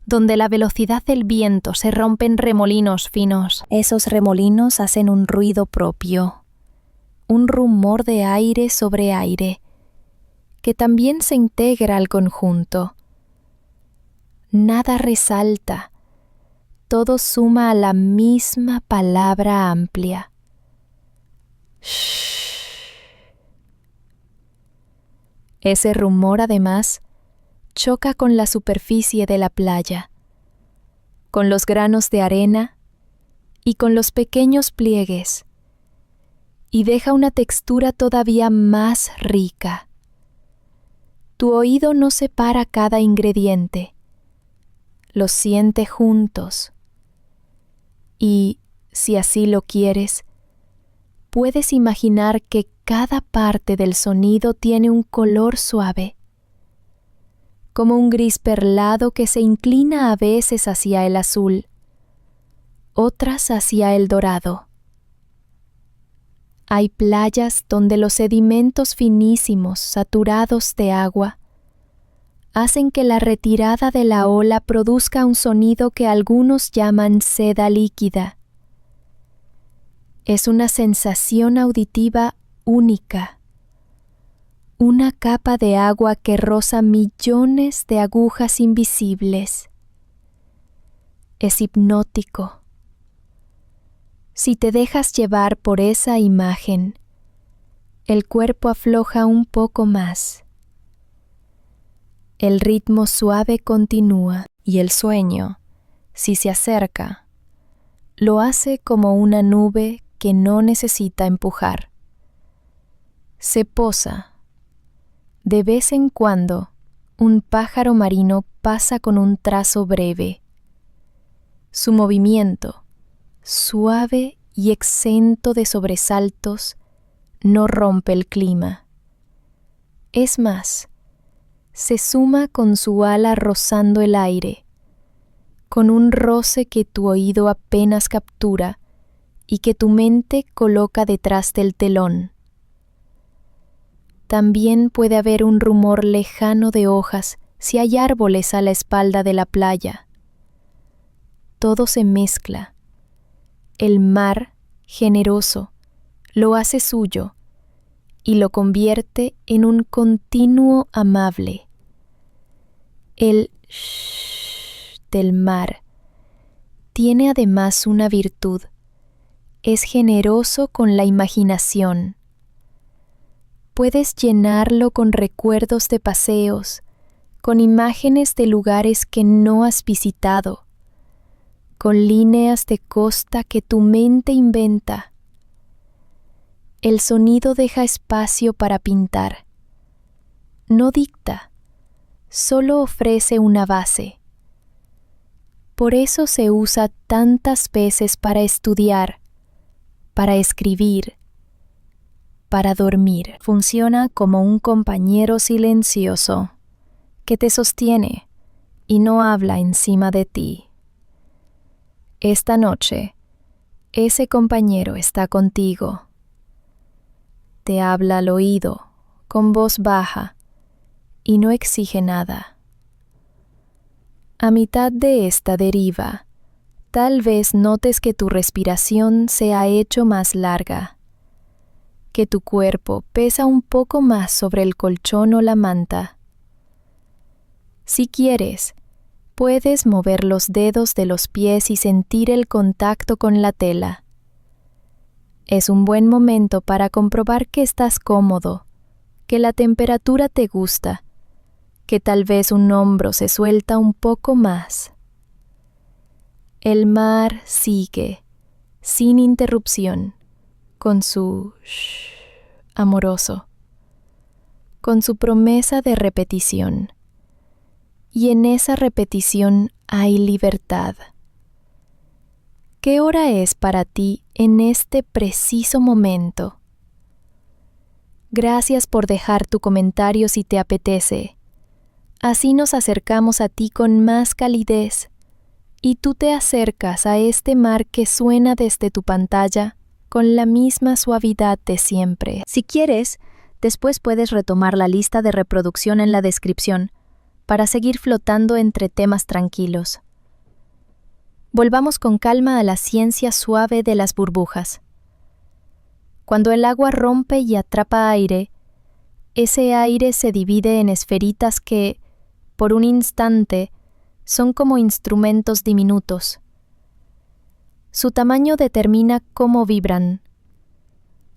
donde la velocidad del viento se rompe en remolinos finos. Esos remolinos hacen un ruido propio, un rumor de aire sobre aire, que también se integra al conjunto. Nada resalta, todo suma a la misma palabra amplia. Shh. Ese rumor, además, choca con la superficie de la playa, con los granos de arena y con los pequeños pliegues, y deja una textura todavía más rica. Tu oído no separa cada ingrediente, los siente juntos, y, si así lo quieres, puedes imaginar que cada parte del sonido tiene un color suave, como un gris perlado que se inclina a veces hacia el azul, otras hacia el dorado. Hay playas donde los sedimentos finísimos, saturados de agua, hacen que la retirada de la ola produzca un sonido que algunos llaman seda líquida. Es una sensación auditiva única, una capa de agua que roza millones de agujas invisibles. Es hipnótico. Si te dejas llevar por esa imagen, el cuerpo afloja un poco más. El ritmo suave continúa y el sueño, si se acerca, lo hace como una nube que no necesita empujar. Se posa. De vez en cuando, un pájaro marino pasa con un trazo breve. Su movimiento, suave y exento de sobresaltos, no rompe el clima. Es más, se suma con su ala rozando el aire, con un roce que tu oído apenas captura y que tu mente coloca detrás del telón. También puede haber un rumor lejano de hojas si hay árboles a la espalda de la playa. Todo se mezcla. El mar, generoso, lo hace suyo y lo convierte en un continuo amable. El shh del mar tiene además una virtud. Es generoso con la imaginación. Puedes llenarlo con recuerdos de paseos, con imágenes de lugares que no has visitado, con líneas de costa que tu mente inventa. El sonido deja espacio para pintar. No dicta, solo ofrece una base. Por eso se usa tantas veces para estudiar, para escribir, para dormir. Funciona como un compañero silencioso que te sostiene y no habla encima de ti. Esta noche, ese compañero está contigo. Te habla al oído, con voz baja, y no exige nada. A mitad de esta deriva, tal vez notes que tu respiración se ha hecho más larga, que tu cuerpo pesa un poco más sobre el colchón o la manta. Si quieres, puedes mover los dedos de los pies y sentir el contacto con la tela. Es un buen momento para comprobar que estás cómodo, que la temperatura te gusta, que tal vez un hombro se suelta un poco más. El mar sigue, sin interrupción, con su shh amoroso, con su promesa de repetición. Y en esa repetición hay libertad. ¿Qué hora es para ti en este preciso momento? Gracias por dejar tu comentario si te apetece. Así nos acercamos a ti con más calidez y tú te acercas a este mar que suena desde tu pantalla con la misma suavidad de siempre. Si quieres, después puedes retomar la lista de reproducción en la descripción para seguir flotando entre temas tranquilos. Volvamos con calma a la ciencia suave de las burbujas. Cuando el agua rompe y atrapa aire, ese aire se divide en esferitas que, por un instante, son como instrumentos diminutos. Su tamaño determina cómo vibran.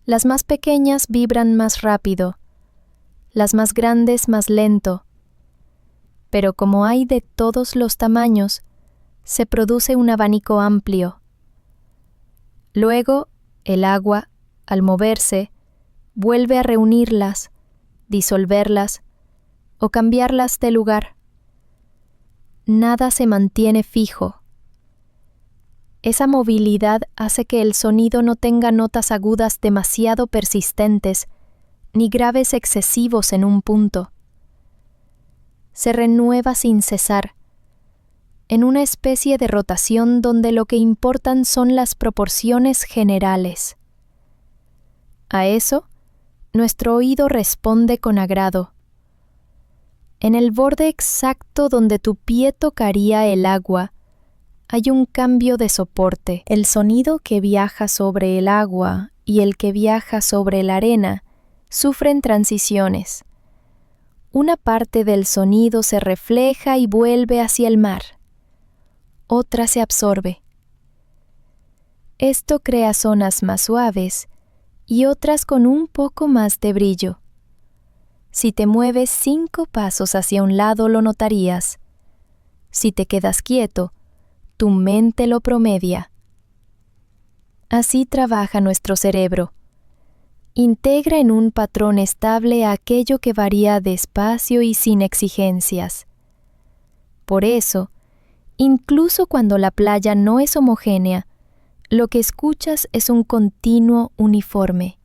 Las más pequeñas vibran más rápido, las más grandes más lento. Pero como hay de todos los tamaños, se produce un abanico amplio. Luego, el agua, al moverse, vuelve a reunirlas, disolverlas o cambiarlas de lugar. Nada se mantiene fijo. Esa movilidad hace que el sonido no tenga notas agudas demasiado persistentes, ni graves excesivos en un punto. Se renueva sin cesar, en una especie de rotación donde lo que importan son las proporciones generales. A eso, nuestro oído responde con agrado. En el borde exacto donde tu pie tocaría el agua, hay un cambio de soporte. El sonido que viaja sobre el agua y el que viaja sobre la arena sufren transiciones. Una parte del sonido se refleja y vuelve hacia el mar. Otra se absorbe. Esto crea zonas más suaves y otras con un poco más de brillo. Si te mueves 5 pasos hacia un lado lo notarías. Si te quedas quieto, tu mente lo promedia. Así trabaja nuestro cerebro. Integra en un patrón estable aquello que varía despacio y sin exigencias. Por eso, incluso cuando la playa no es homogénea, lo que escuchas es un continuo uniforme.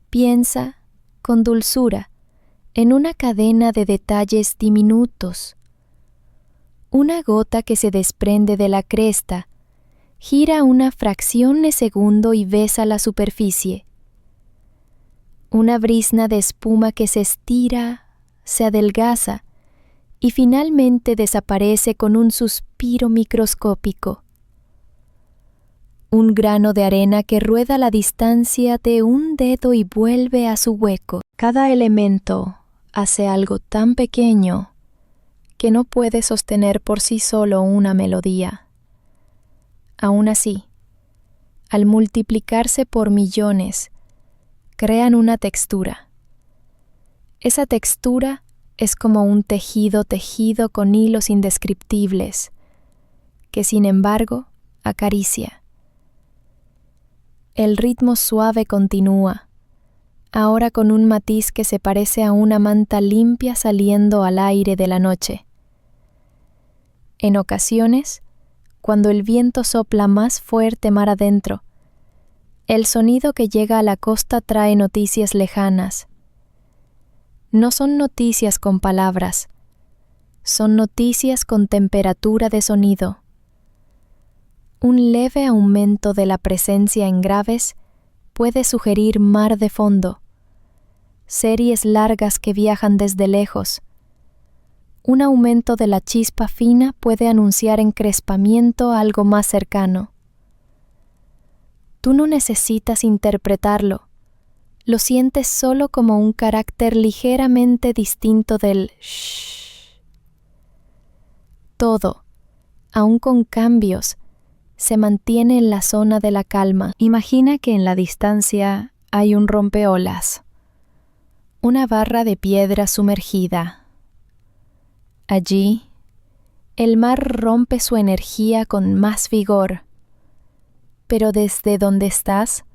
Piensa, con dulzura, en una cadena de detalles diminutos. Una gota que se desprende de la cresta, gira una fracción de segundo y besa la superficie. Una brizna de espuma que se estira, se adelgaza y finalmente desaparece con un suspiro microscópico. Un grano de arena que rueda la distancia de un dedo y vuelve a su hueco. Cada elemento hace algo tan pequeño que no puede sostener por sí solo una melodía. Aún así, al multiplicarse por millones, crean una textura. Esa textura es como un tejido tejido con hilos indescriptibles, que sin embargo acaricia. El ritmo suave continúa, ahora con un matiz que se parece a una manta limpia saliendo al aire de la noche. En ocasiones, cuando el viento sopla más fuerte mar adentro, el sonido que llega a la costa trae noticias lejanas. No son noticias con palabras, son noticias con temperatura de sonido. Un leve aumento de la presencia en graves puede sugerir mar de fondo, series largas que viajan desde lejos. Un aumento de la chispa fina puede anunciar encrespamiento a algo más cercano. Tú no necesitas interpretarlo, lo sientes solo como un carácter ligeramente distinto del shh. Todo, aun con cambios, se mantiene en la zona de la calma. Imagina que en la distancia hay un rompeolas, una barra de piedra sumergida. Allí, el mar rompe su energía con más vigor, pero desde donde estás,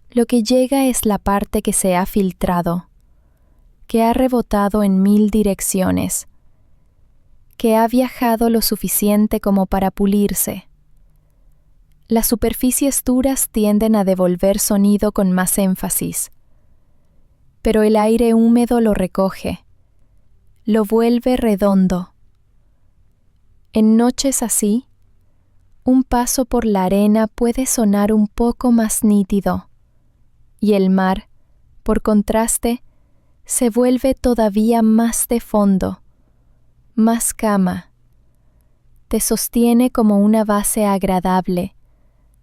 lo que llega es la parte que se ha filtrado, que ha rebotado en 1000 direcciones, que ha viajado lo suficiente como para pulirse. Las superficies duras tienden a devolver sonido con más énfasis, pero el aire húmedo lo recoge, lo vuelve redondo. En noches así, un paso por la arena puede sonar un poco más nítido, y el mar, por contraste, se vuelve todavía más de fondo, más cama. Te sostiene como una base agradable,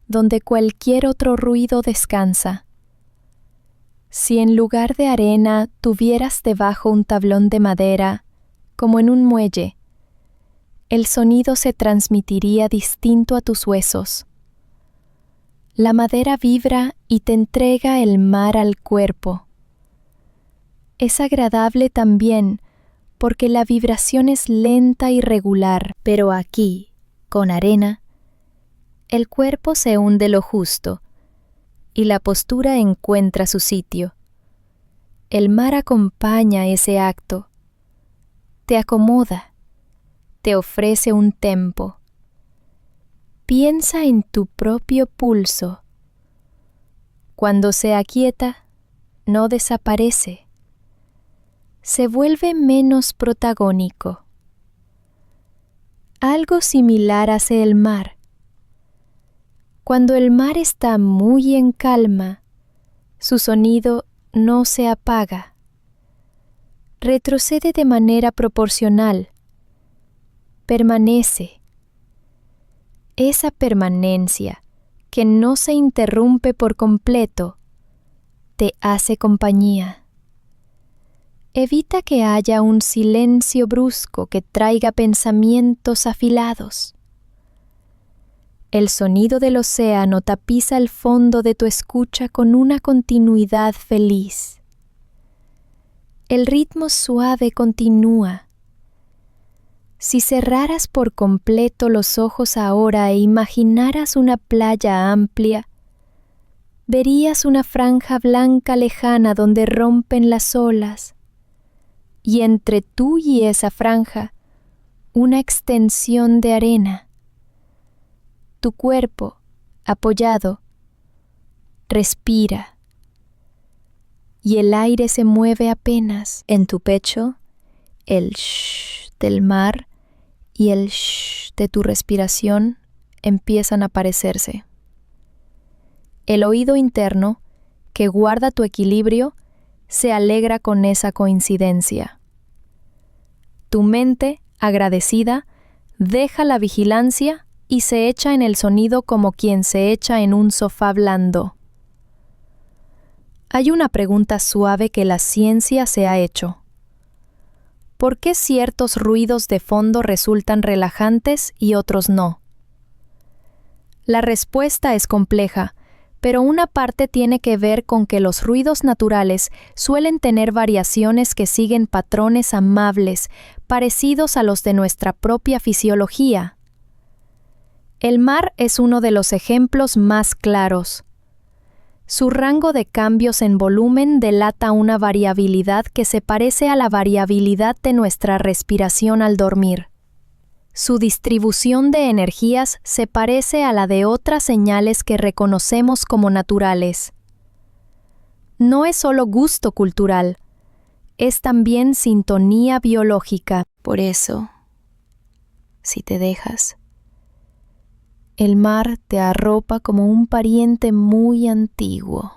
donde cualquier otro ruido descansa. Si en lugar de arena tuvieras debajo un tablón de madera, como en un muelle, el sonido se transmitiría distinto a tus huesos. La madera vibra y te entrega el mar al cuerpo. Es agradable también porque la vibración es lenta y regular, pero aquí, con arena, el cuerpo se hunde lo justo y la postura encuentra su sitio. El mar acompaña ese acto, te acomoda, te ofrece un tempo. Piensa en tu propio pulso. Cuando se aquieta, no desaparece. Se vuelve menos protagónico. Algo similar hace el mar. Cuando el mar está muy en calma, su sonido no se apaga. Retrocede de manera proporcional. Permanece. Esa permanencia, que no se interrumpe por completo, te hace compañía. Evita que haya un silencio brusco que traiga pensamientos afilados. El sonido del océano tapiza el fondo de tu escucha con una continuidad feliz. El ritmo suave continúa. Si cerraras por completo los ojos ahora e imaginaras una playa amplia, verías una franja blanca lejana donde rompen las olas, y entre tú y esa franja, una extensión de arena. Tu cuerpo, apoyado, respira, y el aire se mueve apenas. En tu pecho, el shh del mar y el shh de tu respiración empiezan a parecerse. El oído interno, que guarda tu equilibrio, se alegra con esa coincidencia. Tu mente, agradecida, deja la vigilancia y se echa en el sonido como quien se echa en un sofá blando. Hay una pregunta suave que la ciencia se ha hecho. ¿Por qué ciertos ruidos de fondo resultan relajantes y otros no? La respuesta es compleja, pero una parte tiene que ver con que los ruidos naturales suelen tener variaciones que siguen patrones amables, parecidos a los de nuestra propia fisiología. El mar es uno de los ejemplos más claros. Su rango de cambios en volumen delata una variabilidad que se parece a la variabilidad de nuestra respiración al dormir. Su distribución de energías se parece a la de otras señales que reconocemos como naturales. No es solo gusto cultural, es también sintonía biológica. Por eso, si te dejas, el mar te arropa como un pariente muy antiguo.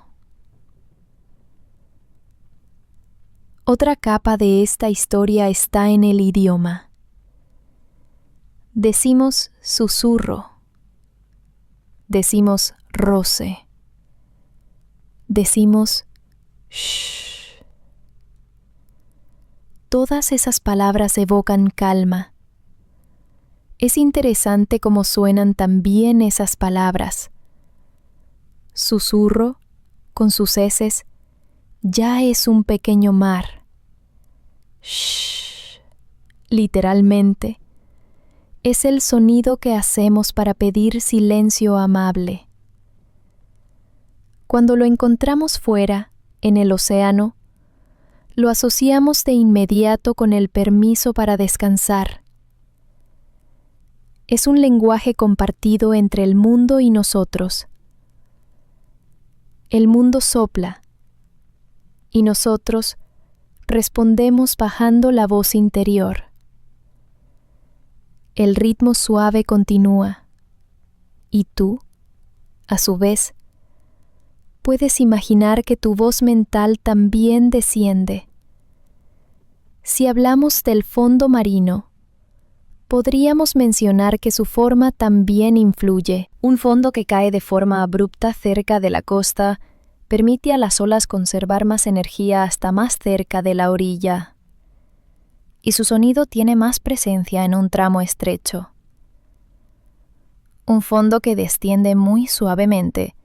Otra capa de esta historia está en el idioma. Decimos susurro, decimos roce, decimos shh. Todas esas palabras evocan calma. Es interesante cómo suenan también esas palabras. Susurro, con sus eses, ya es un pequeño mar. Shh, literalmente, es el sonido que hacemos para pedir silencio amable. Cuando lo encontramos fuera, en el océano, lo asociamos de inmediato con el permiso para descansar. Es un lenguaje compartido entre el mundo y nosotros. El mundo sopla, y nosotros respondemos bajando la voz interior. El ritmo suave continúa, y tú, a su vez, puedes imaginar que tu voz mental también desciende. Si hablamos del fondo marino, podríamos mencionar que su forma también influye. Un fondo que cae de forma abrupta cerca de la costa permite a las olas conservar más energía hasta más cerca de la orilla, y su sonido tiene más presencia en un tramo estrecho. Un fondo que desciende muy suavemente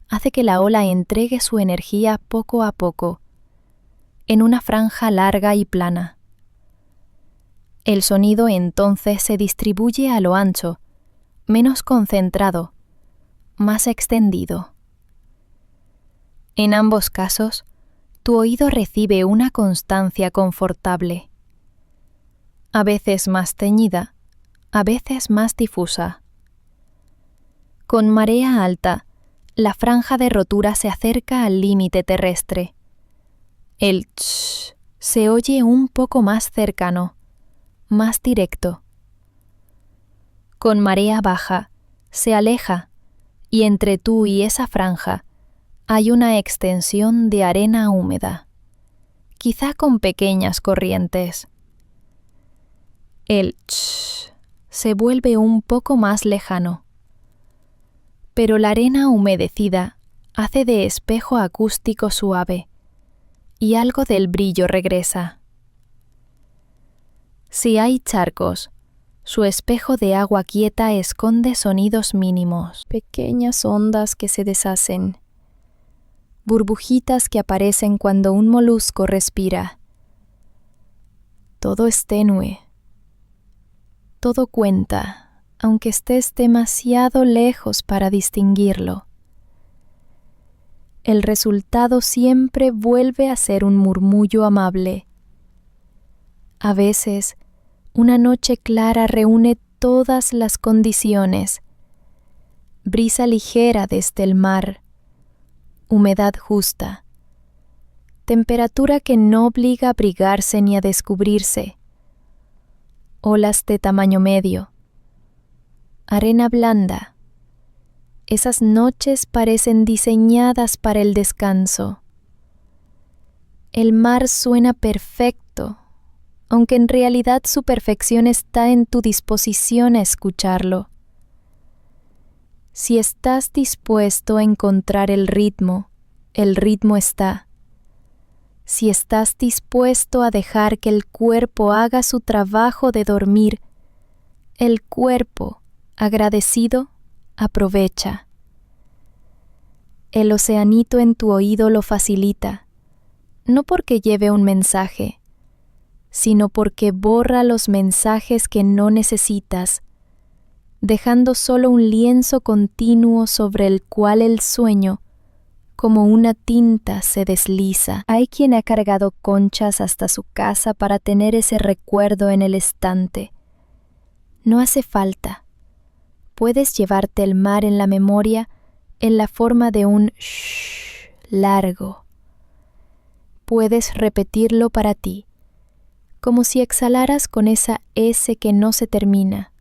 hace que la ola entregue su energía poco a poco, en una franja larga y plana. El sonido entonces se distribuye a lo ancho, menos concentrado, más extendido. En ambos casos, tu oído recibe una constancia confortable, a veces más teñida, a veces más difusa. Con marea alta, la franja de rotura se acerca al límite terrestre. El tsh se oye un poco más cercano, más directo. Con marea baja, se aleja, y entre tú y esa franja hay una extensión de arena húmeda, quizá con pequeñas corrientes. El tsh se vuelve un poco más lejano, pero la arena humedecida hace de espejo acústico suave, y algo del brillo regresa. Si hay charcos, su espejo de agua quieta esconde sonidos mínimos, pequeñas ondas que se deshacen, burbujitas que aparecen cuando un molusco respira. Todo es tenue. Todo cuenta, aunque estés demasiado lejos para distinguirlo. El resultado siempre vuelve a ser un murmullo amable. A veces, una noche clara reúne todas las condiciones. Brisa ligera desde el mar, humedad justa, temperatura que no obliga a abrigarse ni a descubrirse, olas de tamaño medio, arena blanda. Esas noches parecen diseñadas para el descanso. El mar suena perfecto, aunque en realidad su perfección está en tu disposición a escucharlo. Si estás dispuesto a encontrar el ritmo está. si estás dispuesto a dejar que el cuerpo haga su trabajo de dormir, el cuerpo, agradecido, aprovecha. El oceanito en tu oído lo facilita, no porque lleve un mensaje, sino porque borra los mensajes que no necesitas, dejando solo un lienzo continuo sobre el cual el sueño, como una tinta, se desliza. Hay quien ha cargado conchas hasta su casa para tener ese recuerdo en el estante. No hace falta. Puedes llevarte el mar en la memoria en la forma de un shh largo. Puedes repetirlo para ti, como si exhalaras con esa S que no se termina.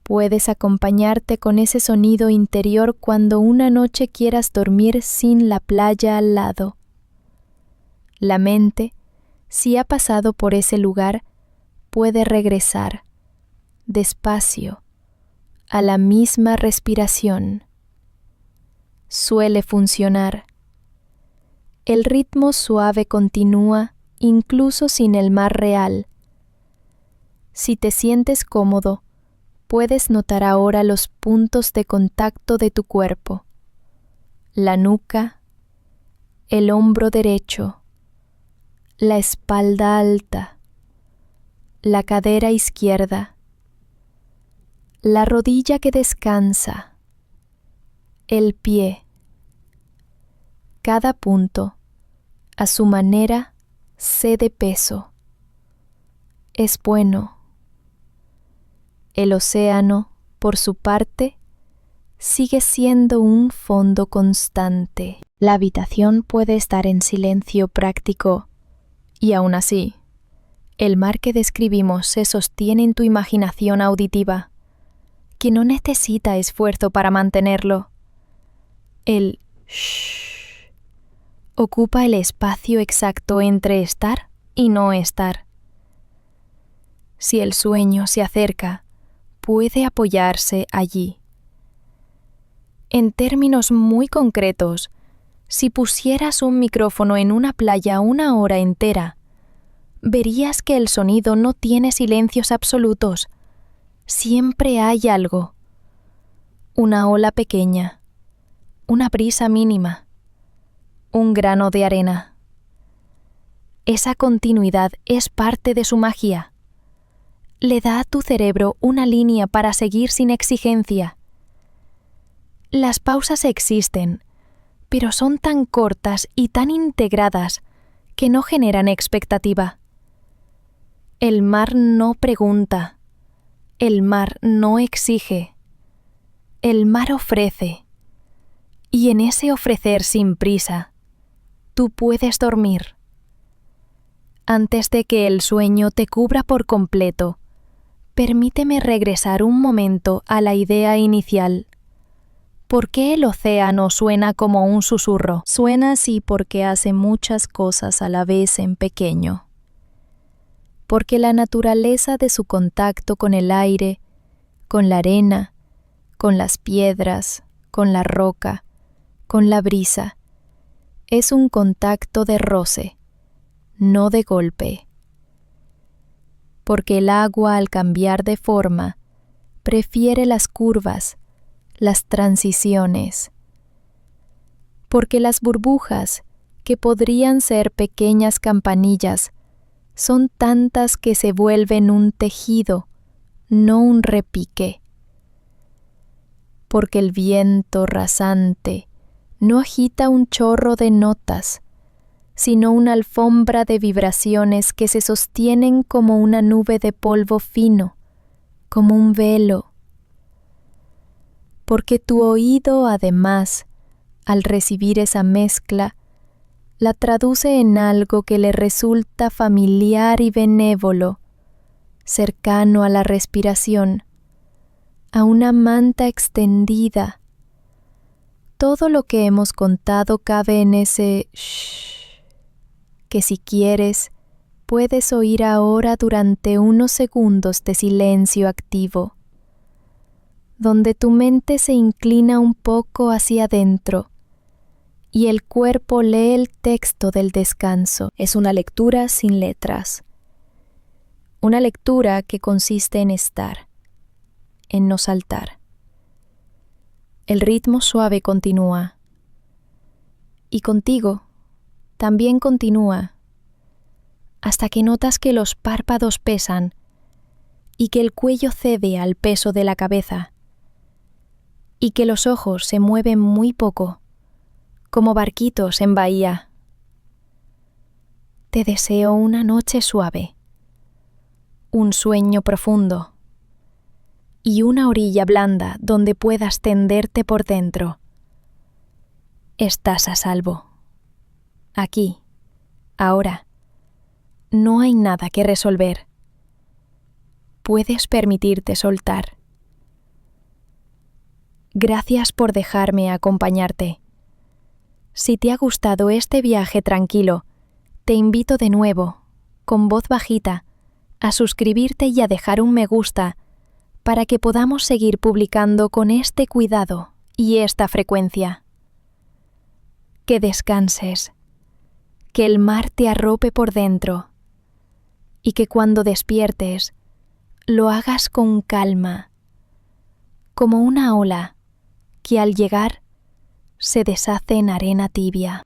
Puedes acompañarte con ese sonido interior cuando una noche quieras dormir sin la playa al lado. La mente, si ha pasado por ese lugar, puede regresar, despacio, a la misma respiración. Suele funcionar. El ritmo suave continúa incluso sin el mar real. Si te sientes cómodo, puedes notar ahora los puntos de contacto de tu cuerpo, la nuca, el hombro derecho, la espalda alta, la cadera izquierda, la rodilla que descansa, el pie. Cada punto, a su manera, cede peso. Es bueno. El océano, por su parte, sigue siendo un fondo constante. La habitación puede estar en silencio práctico, y aún así, el mar que describimos se sostiene en tu imaginación auditiva, que no necesita esfuerzo para mantenerlo. El shh ocupa el espacio exacto entre estar y no estar. Si el sueño se acerca, puede apoyarse allí. En términos muy concretos, si pusieras un micrófono en una playa una hora entera, verías que el sonido no tiene silencios absolutos. Siempre hay algo. Una ola pequeña, una brisa mínima, un grano de arena. Esa continuidad es parte de su magia. Le da a tu cerebro una línea para seguir sin exigencia. Las pausas existen, pero son tan cortas y tan integradas que no generan expectativa. El mar no pregunta, el mar no exige, el mar ofrece, y en ese ofrecer sin prisa, tú puedes dormir. Antes de que el sueño te cubra por completo, permíteme regresar un momento a la idea inicial. ¿Por qué el océano suena como un susurro? Suena así porque hace muchas cosas a la vez en pequeño. Porque la naturaleza de su contacto con el aire, con la arena, con las piedras, con la roca, con la brisa, es un contacto de roce, no de golpe. Porque el agua, al cambiar de forma, prefiere las curvas, las transiciones. Porque las burbujas, que podrían ser pequeñas campanillas, son tantas que se vuelven un tejido, no un repique. Porque el viento rasante no agita un chorro de notas, sino una alfombra de vibraciones que se sostienen como una nube de polvo fino, como un velo. Porque tu oído, además, al recibir esa mezcla, la traduce en algo que le resulta familiar y benévolo, cercano a la respiración, a una manta extendida. Todo lo que hemos contado cabe en ese shh, que si quieres, puedes oír ahora durante unos segundos de silencio activo, donde tu mente se inclina un poco hacia adentro y el cuerpo lee el texto del descanso. Es una lectura sin letras. Una lectura que consiste en estar, en no saltar. El ritmo suave continúa. Y contigo también continúa, hasta que notas que los párpados pesan y que el cuello cede al peso de la cabeza y que los ojos se mueven muy poco, como barquitos en bahía. Te deseo una noche suave, un sueño profundo y una orilla blanda donde puedas tenderte por dentro. Estás a salvo. Aquí, ahora, no hay nada que resolver. Puedes permitirte soltar. Gracias por dejarme acompañarte. Si te ha gustado este viaje tranquilo, te invito de nuevo, con voz bajita, a suscribirte y a dejar un me gusta para que podamos seguir publicando con este cuidado y esta frecuencia. Que descanses, que el mar te arrope por dentro y que cuando despiertes lo hagas con calma, como una ola que al llegar se deshace en arena tibia.